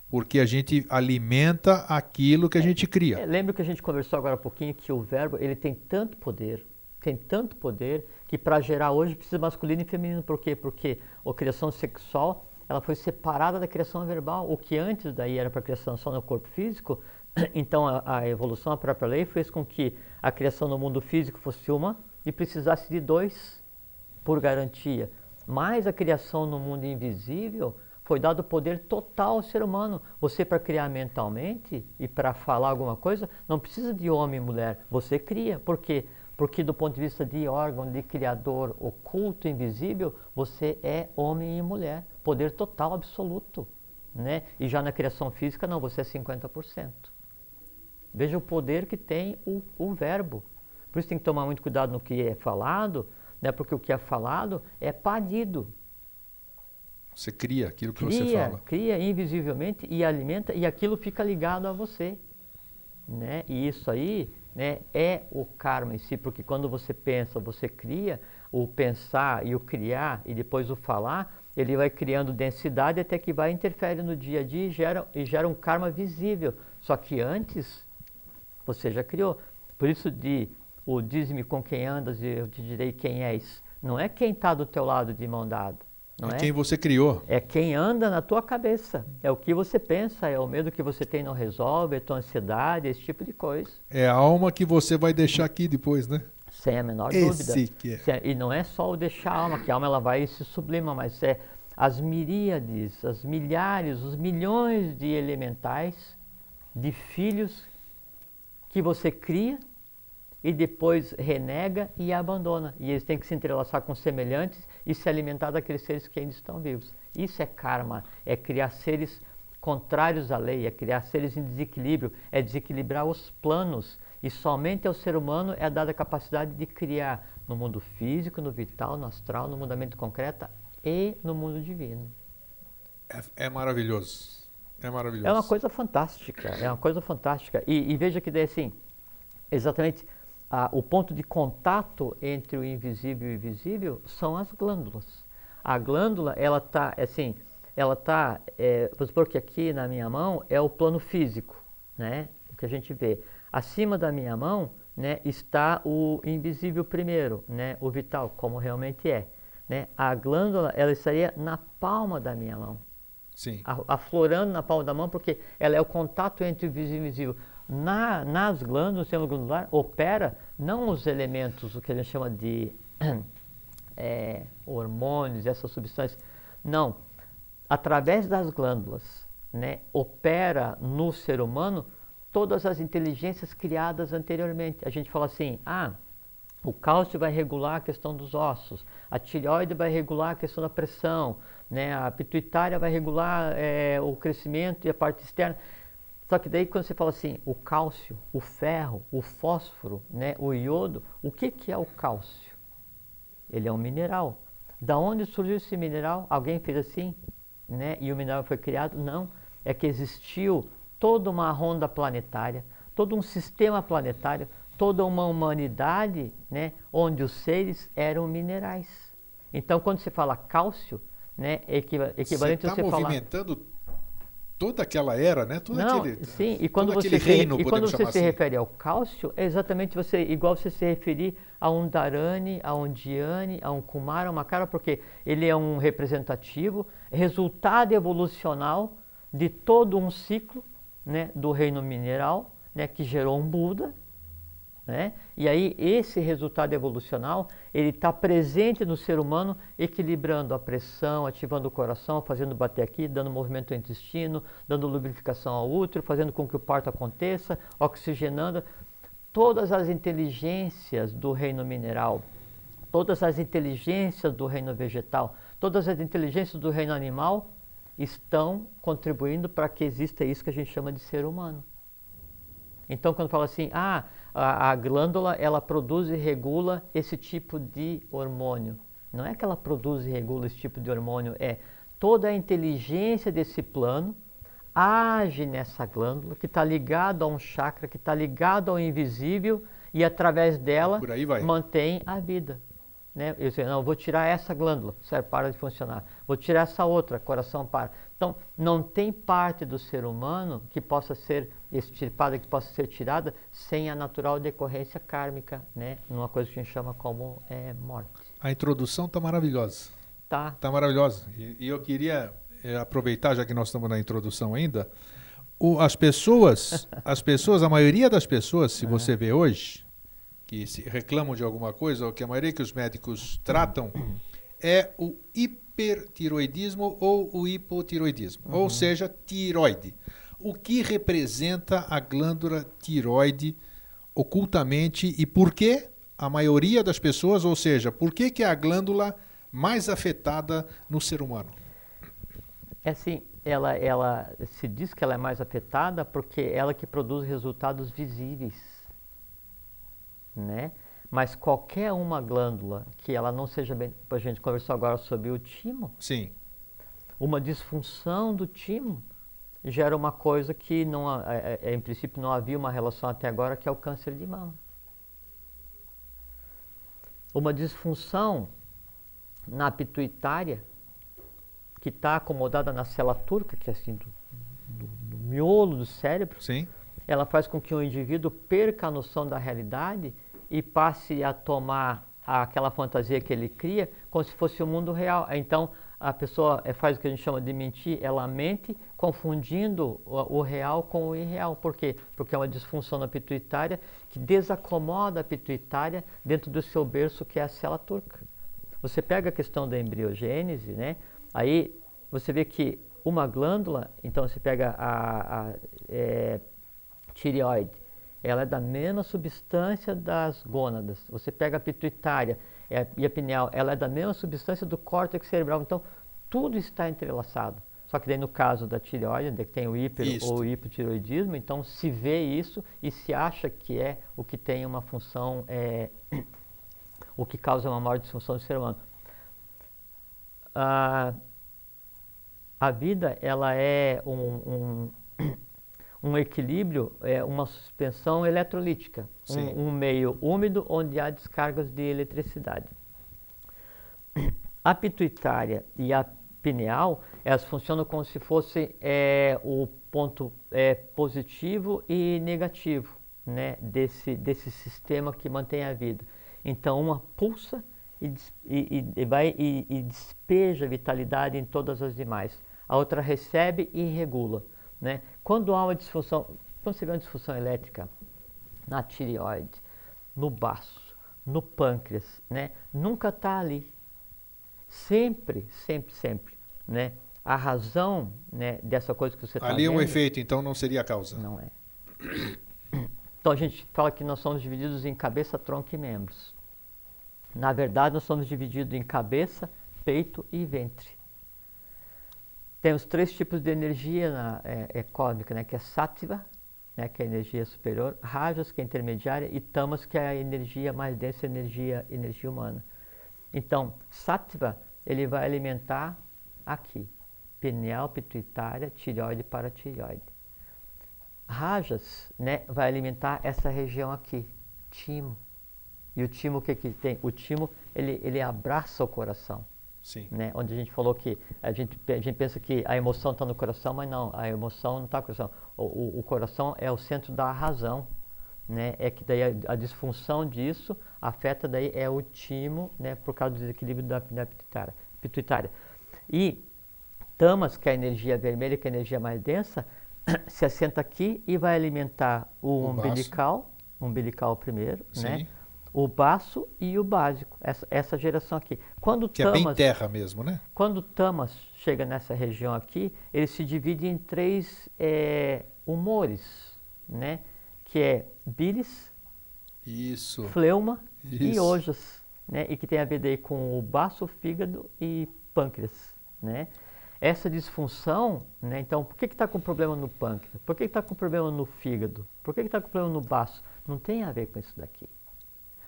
porque a gente alimenta aquilo que a gente cria. Lembra que a gente conversou agora há pouquinho que o verbo ele tem tanto poder, que para gerar hoje precisa masculino e feminino. Por quê? Porque a criação sexual ela foi separada da criação verbal, o que antes daí era para a criação só no corpo físico. Então a evolução, a própria lei, fez com que a criação no mundo físico fosse uma e precisasse de dois por garantia. Mas a criação no mundo invisível foi dado poder total ao ser humano. Você, para criar mentalmente e para falar alguma coisa, não precisa de homem e mulher, você cria. Por quê? Porque do ponto de vista de órgão, de criador oculto, invisível, você é homem e mulher. Poder total, absoluto. Né? E já na criação física, não, você é 50%. Veja o poder que tem o verbo. Por isso tem que tomar muito cuidado no que é falado, né? Porque o que é falado é parido. Você cria aquilo que você fala. Cria invisivelmente e alimenta, e aquilo fica ligado a você. Né? E isso aí, né, é o karma em si, porque quando você pensa, você cria, o pensar e o criar e depois o falar, ele vai criando densidade até que vai interferir no dia a dia e gera um karma visível. Só que antes, você já criou. Por isso o diz-me com quem andas e eu te direi quem és. Não é quem está do teu lado de mão dada. Não é quem você criou. É quem anda na tua cabeça. É o que você pensa, é o medo que você tem não resolve, é tua ansiedade, esse tipo de coisa. É a alma que você vai deixar aqui depois, né? Sem a menor dúvida. Que é. E não é só o deixar a alma, que a alma ela vai se sublima, mas é as miríades, as milhares, os milhões de elementais, de filhos que você cria e depois renega e abandona. E eles têm que se entrelaçar com semelhantes e se alimentar daqueles seres que ainda estão vivos. Isso é karma, é criar seres contrários à lei, é criar seres em desequilíbrio, é desequilibrar os planos. E somente ao ser humano é dada a capacidade de criar no mundo físico, no vital, no astral, no mundo da mente concreta e no mundo divino. É maravilhoso. É maravilhoso. É uma coisa fantástica, E veja que daí assim, exatamente o ponto de contato entre o invisível e o visível são as glândulas. A glândula, ela está, vou supor que aqui na minha mão é o plano físico, né? O que a gente vê. Acima da minha mão, né, está o invisível primeiro, né, o vital, como realmente é. Né? A glândula, ela estaria na palma da minha mão. Sim. Aflorando na palma da mão, porque ela é o contato entre o visível e o invisível. Nas glândulas, no sistema glandular, opera não os elementos, o que a gente chama de hormônios, essas substâncias. Não. Através das glândulas, né, opera no ser humano todas as inteligências criadas anteriormente. A gente fala assim, o cálcio vai regular a questão dos ossos, a tireoide vai regular a questão da pressão, né, a pituitária vai regular o crescimento e a parte externa. Só que daí quando você fala assim, o cálcio, o ferro, o fósforo, né, o iodo, o que é o cálcio? Ele é um mineral. Da onde surgiu esse mineral? Alguém fez assim, né, e o mineral foi criado? Não. é que existiu toda uma ronda planetária, todo um sistema planetário, toda uma humanidade, né, onde os seres eram minerais. Então, quando se fala cálcio, né, é equivalente a você falar... movimentando toda aquela era, né? Sim, e quando todo você, reino, e quando você se assim. refere ao cálcio, é exatamente igual você se referir a um Dharani, a um Dhyani, a um Kumara, a uma Makara, porque ele é um representativo, resultado evolucional de todo um ciclo, né, do reino mineral, né, que gerou um Buda, né? E aí esse resultado evolucional, ele está presente no ser humano, equilibrando a pressão, ativando o coração, fazendo bater aqui, dando movimento ao intestino, dando lubrificação ao útero, fazendo com que o parto aconteça, oxigenando. Todas as inteligências do reino mineral, todas as inteligências do reino vegetal, todas as inteligências do reino animal estão contribuindo para que exista isso que a gente chama de ser humano. Então, quando fala assim, a glândula, ela produz e regula esse tipo de hormônio. Não é que ela produz e regula esse tipo de hormônio, é toda a inteligência desse plano age nessa glândula, que está ligado a um chakra, que está ligado ao invisível, e através dela mantém a vida. Né? Eu sei, não, vou tirar essa glândula, certo, para de funcionar. Vou tirar essa outra, coração para. Então, não tem parte do ser humano que possa ser extirpada, que possa ser tirada sem a natural decorrência kármica, né? Numa coisa que a gente chama como morte. A introdução está maravilhosa. Tá maravilhosa. E eu queria aproveitar, já que nós estamos na introdução ainda, as pessoas, a maioria das pessoas, se você vê hoje, que se reclamam de alguma coisa, ou que a maioria que os médicos tratam, é o hipertiroidismo ou o hipotiroidismo, ou seja, tiroide. O que representa a glândula tiroide ocultamente e por que a maioria das pessoas, ou seja, por que é a glândula mais afetada no ser humano? É assim, ela se diz que ela é mais afetada porque ela que produz resultados visíveis, né? Mas qualquer uma glândula que ela não seja bem... A gente conversou agora sobre o timo. Sim. Uma disfunção do timo gera uma coisa que não, em princípio não havia uma relação até agora, que é o câncer de mama. Uma disfunção na pituitária, que está acomodada na célula turca, que é assim do miolo do cérebro. Sim. Ela faz com que o indivíduo perca a noção da realidade e passe a tomar aquela fantasia que ele cria como se fosse o mundo real. Então, a pessoa faz o que a gente chama de mentir, ela mente confundindo o real com o irreal. Por quê? Porque é uma disfunção na pituitária que desacomoda a pituitária dentro do seu berço, que é a célula turca. Você pega a questão da embriogênese, né? Aí você vê que uma glândula, então você pega a tireoide, ela é da mesma substância das gônadas. Você pega a pituitária e a pineal, ela é da mesma substância do córtex cerebral. Então, tudo está entrelaçado. Só que daí no caso da tireoide, onde tem o ou hipotireoidismo, então se vê isso e se acha que é o que tem uma função, o que causa uma maior disfunção do ser humano. A vida, ela é um equilíbrio, uma suspensão eletrolítica, um meio úmido onde há descargas de eletricidade. A pituitária e a pineal, elas funcionam como se fosse o ponto positivo e negativo, né, desse sistema que mantém a vida. Então, uma pulsa e despeja vitalidade em todas as demais. A outra recebe e regula. Né? Quando há uma disfunção, quando você vê uma disfunção elétrica na tireoide, no baço, no pâncreas, né? Nunca está ali. Sempre, sempre, sempre. Né? A razão, né, dessa coisa que você está vendo... Ali é um efeito, então não seria a causa. Não é. Então a gente fala que nós somos divididos em cabeça, tronco e membros. Na verdade, nós somos divididos em cabeça, peito e ventre. Temos 3 tipos de energia cósmica, né, que é Sattva, né, que é a energia superior, Rajas, que é a intermediária, e Tamas, que é a energia mais densa, energia humana. Então, Sattva, ele vai alimentar aqui. pineal, pituitária, tireoide e paratireoide. Rajas, né, vai alimentar essa região aqui, timo. E o timo, o que que tem? O timo, ele abraça o coração. Sim. Né? Onde a gente falou que a gente pensa que a emoção está no coração, mas não, a emoção não está no coração. O coração é o centro da razão. Né? É que daí a disfunção disso afeta daí é o timo, né, por causa do desequilíbrio da pituitária. E tamas, que é a energia vermelha, que é a energia mais densa, se assenta aqui e vai alimentar o umbilical primeiro, né? O baço e o básico, essa geração aqui. Quando que tamas, é bem terra mesmo, né? Quando o tamas chega nessa região aqui, ele se divide em 3 humores, né? Que é bilis, fleuma e ojas, né? E que tem a ver daí com o baço, fígado e pâncreas, né? Essa disfunção, né? Então, por que está com problema no pâncreas? Por que está com problema no fígado? Por que está com problema no baço? Não tem a ver com isso daqui.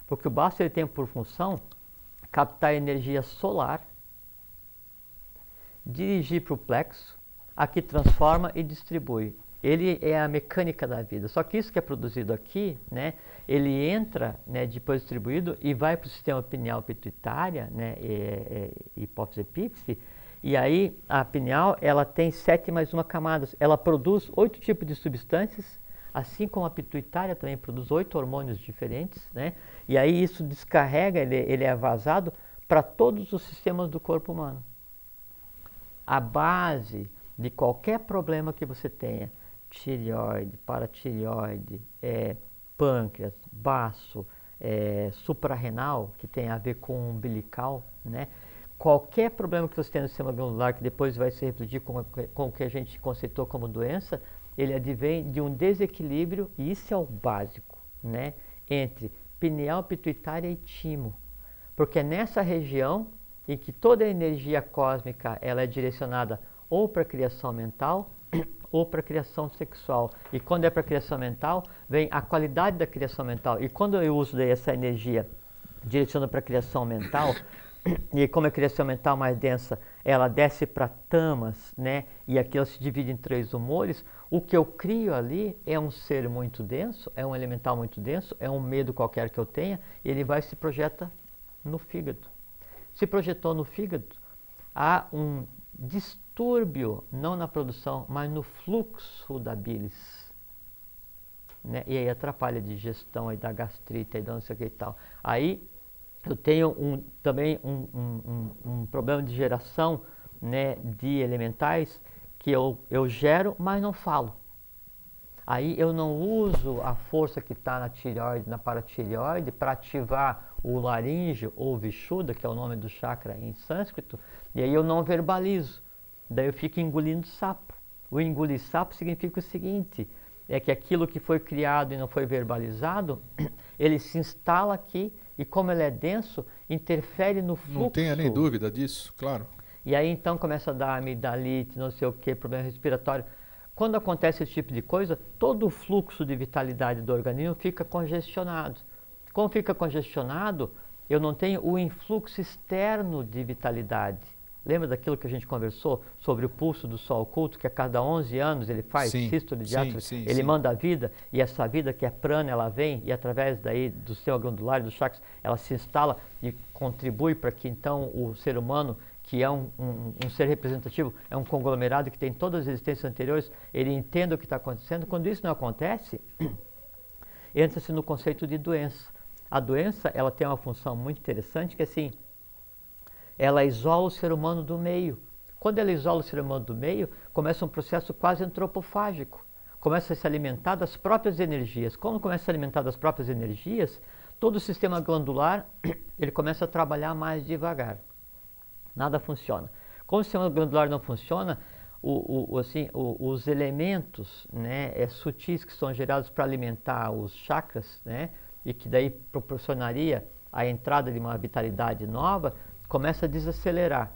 Porque o baço ele tem por função captar energia solar, dirigir para o plexo, aqui transforma e distribui. Ele é a mecânica da vida. Só que isso que é produzido aqui, né, ele entra, né, depois distribuído e vai para o sistema pineal pituitária, né, hipófise epífise, e aí a pineal ela tem 7 mais 1 camadas. Ela produz 8 tipos de substâncias, assim como a pituitária também produz 8 hormônios diferentes, né? E aí isso descarrega, ele é vazado para todos os sistemas do corpo humano. A base de qualquer problema que você tenha, tireoide, paratireoide, pâncreas, baço, suprarrenal, que tem a ver com o umbilical, né? Qualquer problema que você tenha no sistema glandular, que depois vai se refletir com o que a gente conceitou como doença, ele advém de um desequilíbrio, e isso é o básico, né, entre pineal, pituitária e timo. Porque é nessa região em que toda a energia cósmica ela é direcionada ou para a criação mental ou para a criação sexual. E quando é para a criação mental, vem a qualidade da criação mental. E quando eu uso daí essa energia direcionada para a criação mental, e como a criação mental mais densa, ela desce para tamas, né? E aqui ela se divide em 3 humores. O que eu crio ali é um ser muito denso, é um elemental muito denso, é um medo qualquer que eu tenha, e ele vai e se projeta no fígado. Se projetou no fígado, há um distúrbio, não na produção, mas no fluxo da bilis. Né? E aí atrapalha a digestão, aí dá gastrite, aí dá não sei o que e tal. Aí eu tenho também um problema de geração, né, de elementais que eu gero, mas não falo. Aí eu não uso a força que está na tireoide, na paratireoide, para ativar o laríngeo ou vishuddha, que é o nome do chakra em sânscrito, e aí eu não verbalizo. Daí eu fico engolindo sapo. O engolir sapo significa o seguinte, é que aquilo que foi criado e não foi verbalizado, ele se instala aqui, e como ele é denso, interfere no fluxo. Não tenha nem dúvida disso, claro. E aí então começa a dar amidalite, não sei o que, problema respiratório. Quando acontece esse tipo de coisa, todo o fluxo de vitalidade do organismo fica congestionado. Como fica congestionado, eu não tenho o influxo externo de vitalidade. Lembra daquilo que a gente conversou sobre o pulso do sol oculto, que a cada 11 anos ele faz sístole, diástole, ele manda a vida, e essa vida que é prana, ela vem, e através daí do sistema glandular e dos chakras, ela se instala e contribui para que então o ser humano, que é um ser representativo, é um conglomerado que tem todas as existências anteriores, ele entenda o que está acontecendo. Quando isso não acontece, entra-se no conceito de doença. A doença, ela tem uma função muito interessante, que assim, ela isola o ser humano do meio. Quando ela isola o ser humano do meio, começa um processo quase antropofágico. Começa a se alimentar das próprias energias. Quando começa a se alimentar das próprias energias, todo o sistema glandular ele começa a trabalhar mais devagar. Nada funciona. Quando o sistema glandular não funciona, os elementos, né, sutis que são gerados para alimentar os chakras, né, e que daí proporcionaria a entrada de uma vitalidade nova, começa a desacelerar.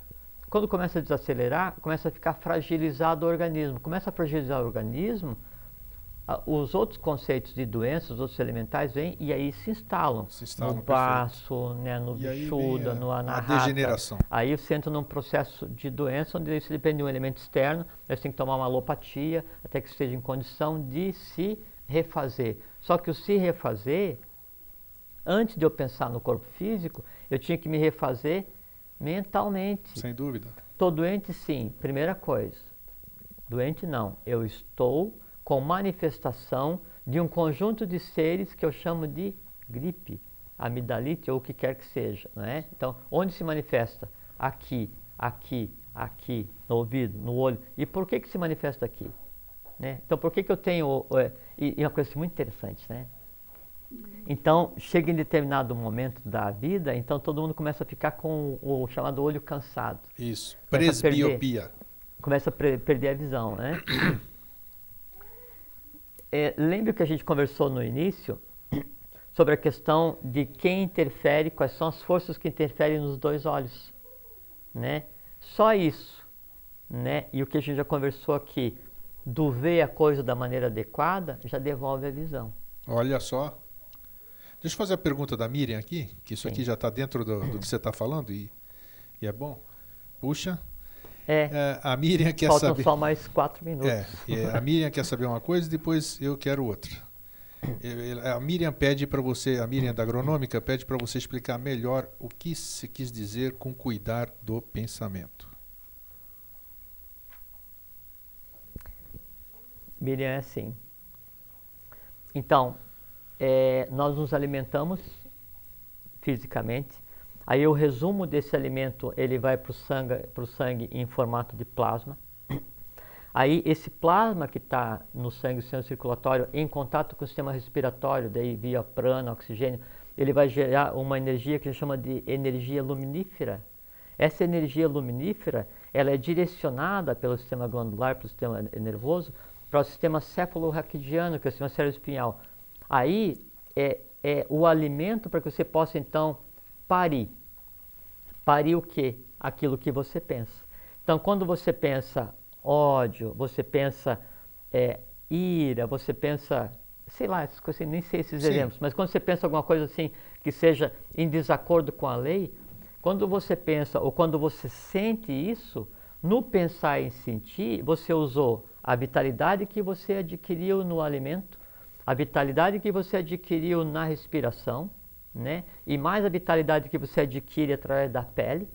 Quando começa a desacelerar, começa a ficar fragilizado o organismo. Começa a fragilizar o organismo, os outros conceitos de doenças, os outros elementais vêm e aí se instalam no baço, né, no bichuda, no anahata. A degeneração. Aí você entra num processo de doença onde você depende de um elemento externo, você tem que tomar uma alopatia até que esteja em condição de se refazer. Só que o se refazer, antes de eu pensar no corpo físico, eu tinha que me refazer mentalmente. Sem dúvida. Estou doente, sim. Primeira coisa. Doente não. Eu estou com manifestação de um conjunto de seres que eu chamo de gripe, amidalite ou o que quer que seja, não é? Então, onde se manifesta? Aqui, aqui, aqui, no ouvido, no olho. E por que se manifesta aqui? Né? Então, por que eu tenho... E uma coisa muito interessante, né? Então, chega em determinado momento da vida, então todo mundo começa a ficar com o chamado olho cansado. Isso, presbiopia. Começa a perder a visão, né? Lembra que a gente conversou no início sobre a questão de quem interfere, quais são as forças que interferem nos dois olhos, né? Só isso, né? E o que a gente já conversou aqui, do ver a coisa da maneira adequada, já devolve a visão. Olha só. Deixa eu fazer a pergunta da Miriam aqui, que isso aqui já está dentro do que você está falando e é bom. Puxa. A Miriam quer Faltam saber... só mais 4 minutos. A Miriam quer saber uma coisa e depois eu quero outra. A Miriam pede para você, a Miriam da Agronômica pede para você explicar melhor o que se quis dizer com cuidar do pensamento. Miriam é assim. Então, nós nos alimentamos fisicamente. Aí o resumo desse alimento, ele vai para o sangue em formato de plasma. Aí esse plasma que está no sangue, o sistema circulatório, em contato com o sistema respiratório, daí via prana, oxigênio, ele vai gerar uma energia que a gente chama de energia luminífera. Essa energia luminífera, ela é direcionada pelo sistema glandular, pelo sistema nervoso, para o sistema céfalo-raquidiano, que é o sistema cérebro-espinhal. Aí é o alimento para que você possa, então, parir. Parir o quê? Aquilo que você pensa. Então, quando você pensa ódio, você pensa ira, você pensa, sei lá, essas coisas, nem sei esses exemplos, mas quando você pensa alguma coisa assim que seja em desacordo com a lei, quando você pensa ou quando você sente isso, no pensar em sentir, você usou a vitalidade que você adquiriu no alimento, a vitalidade que você adquiriu na respiração, né? E mais a vitalidade que você adquire através da pele,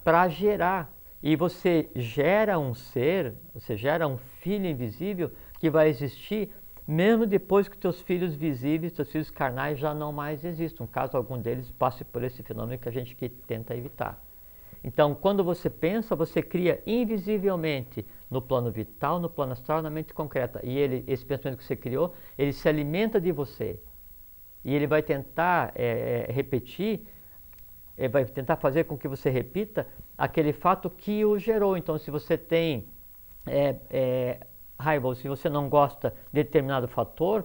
para gerar. E você gera um ser, você gera um filho invisível que vai existir mesmo depois que teus filhos visíveis, teus filhos carnais já não mais existam, caso algum deles passe por esse fenômeno que a gente tenta evitar. Então, quando você pensa, você cria invisivelmente no plano vital, no plano astral, na mente concreta. E esse pensamento que você criou, ele se alimenta de você. E ele vai tentar repetir, vai tentar fazer com que você repita aquele fato que o gerou. Então, se você tem raiva, ou se você não gosta de determinado fator,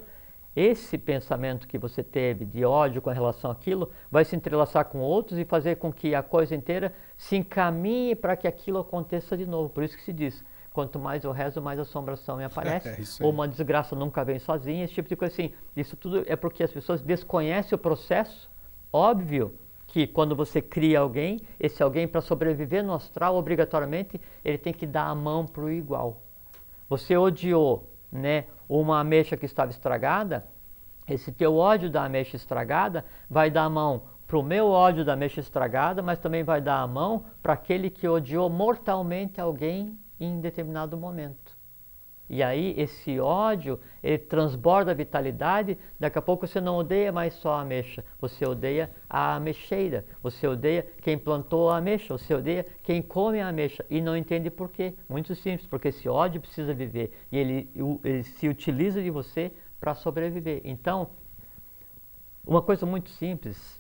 esse pensamento que você teve de ódio com relação àquilo vai se entrelaçar com outros e fazer com que a coisa inteira se encaminhe para que aquilo aconteça de novo. Por isso que se diz, quanto mais eu rezo, mais assombração me aparece, ou uma desgraça nunca vem sozinha, esse tipo de coisa assim. Isso tudo é porque as pessoas desconhecem o processo. Óbvio que quando você cria alguém, esse alguém, para sobreviver no astral, obrigatoriamente, ele tem que dar a mão para o igual. Você odiou, né, uma ameixa que estava estragada, esse teu ódio da ameixa estragada vai dar a mão para o meu ódio da ameixa estragada, mas também vai dar a mão para aquele que odiou mortalmente alguém em determinado momento. E aí esse ódio, ele transborda a vitalidade, daqui a pouco você não odeia mais só a ameixa, você odeia a ameixeira, você odeia quem plantou a ameixa, você odeia quem come a ameixa e não entende por quê. Muito simples, porque esse ódio precisa viver e ele se utiliza de você para sobreviver. Então, uma coisa muito simples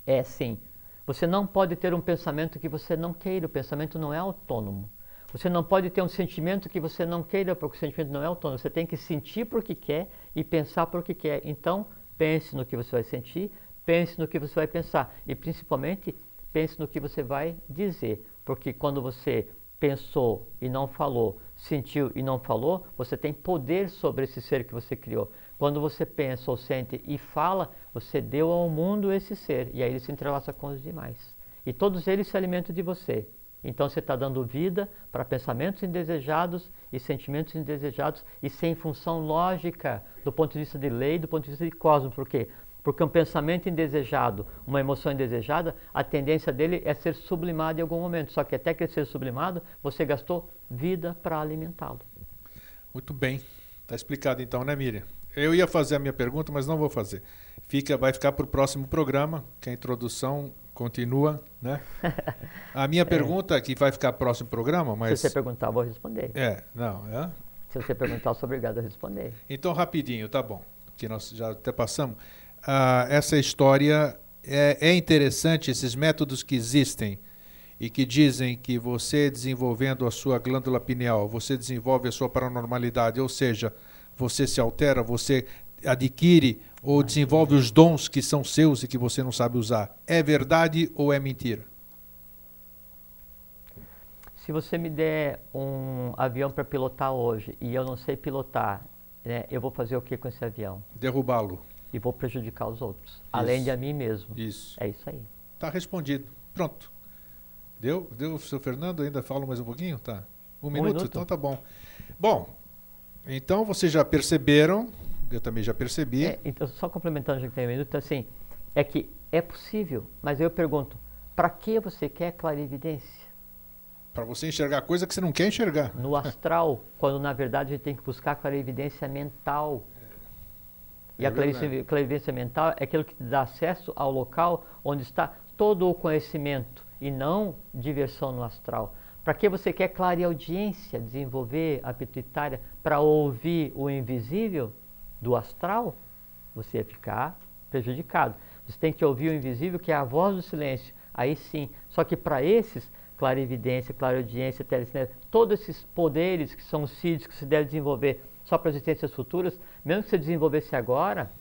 é assim, você não pode ter um pensamento que você não queira, o pensamento não é autônomo. Você não pode ter um sentimento que você não queira, porque o sentimento não é autônomo. Você tem que sentir porque quer e pensar porque quer. Então, pense no que você vai sentir, pense no que você vai pensar. E, principalmente, pense no que você vai dizer. Porque quando você pensou e não falou, sentiu e não falou, você tem poder sobre esse ser que você criou. Quando você pensa ou sente e fala, você deu ao mundo esse ser, e aí ele se entrelaça com os demais. E todos eles se alimentam de você. Então você está dando vida para pensamentos indesejados e sentimentos indesejados, e sem função lógica, do ponto de vista de lei, do ponto de vista de cosmos. Por quê? Porque um pensamento indesejado, uma emoção indesejada, a tendência dele é ser sublimado em algum momento. Só que até que ele seja sublimado, você gastou vida para alimentá-lo. Muito bem. Está explicado então, né, Miriam? Eu ia fazer a minha pergunta, mas não vou fazer. Vai ficar para o próximo programa, que a introdução continua, né? A minha pergunta, que vai ficar para o próximo programa, mas... Se você perguntar, eu vou responder. Se você perguntar, eu sou obrigado a responder. Então, rapidinho, tá bom, que nós já até passamos. Essa história é interessante, esses métodos que existem e que dizem que você desenvolvendo a sua glândula pineal, você desenvolve a sua paranormalidade, ou seja, você se altera, você adquire ou desenvolve os dons que são seus e que você não sabe usar. É verdade ou é mentira? Se você me der um avião para pilotar hoje e eu não sei pilotar, né, eu vou fazer o que com esse avião? Derrubá-lo. E vou prejudicar os outros, além de a mim mesmo. Isso. É isso aí. Está respondido. Pronto. Deu, seu Fernando? Ainda fala mais um pouquinho? Tá. Um minuto? Então tá bom. Bom, então vocês já perceberam, eu também já percebi. Então, só complementando, já que tem um minuto, assim, é que é possível, mas eu pergunto, para que você quer clarividência? Para você enxergar coisa que você não quer enxergar. No astral, quando na verdade a gente tem que buscar clarividência mental. E a clarividência mental é aquilo que te dá acesso ao local onde está todo o conhecimento e não diversão no astral. Para que você quer clareaudiência, desenvolver a pituitária para ouvir o invisível do astral? Você ia ficar prejudicado. Você tem que ouvir o invisível, que é a voz do silêncio. Aí sim. Só que para esses, clarividência, clareaudiência, telecinese, todos esses poderes que são os CIDs que se deve desenvolver só para existências futuras, mesmo que você desenvolvesse agora,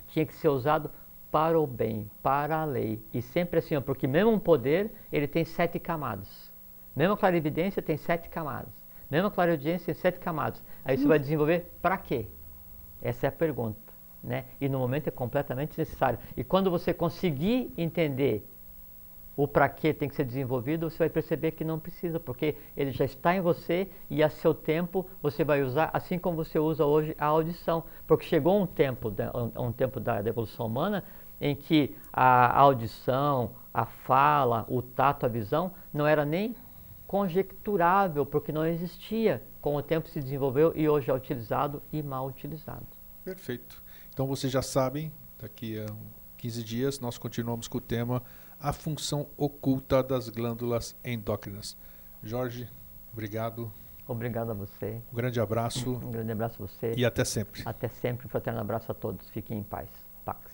tinha que ser usado para o bem, para a lei. E sempre assim, porque mesmo um poder, ele tem 7 camadas. Mesmo a clarividência tem 7 camadas. Mesmo a clareaudiência tem 7 camadas. Aí você vai desenvolver para quê? Essa é a pergunta, né? E no momento é completamente necessário. E quando você conseguir entender o para quê tem que ser desenvolvido, você vai perceber que não precisa, porque ele já está em você e a seu tempo você vai usar, assim como você usa hoje a audição. Porque chegou um tempo da evolução humana em que a audição, a fala, o tato, a visão não era nem conjecturável, porque não existia. Com o tempo se desenvolveu e hoje é utilizado e mal utilizado. Perfeito. Então vocês já sabem, daqui a 15 dias nós continuamos com o tema a função oculta das glândulas endócrinas. Jorge, obrigado. Obrigado a você. Um grande abraço. Um grande abraço a você. E até sempre. Até sempre. Um fraterno abraço a todos. Fiquem em paz. Pax.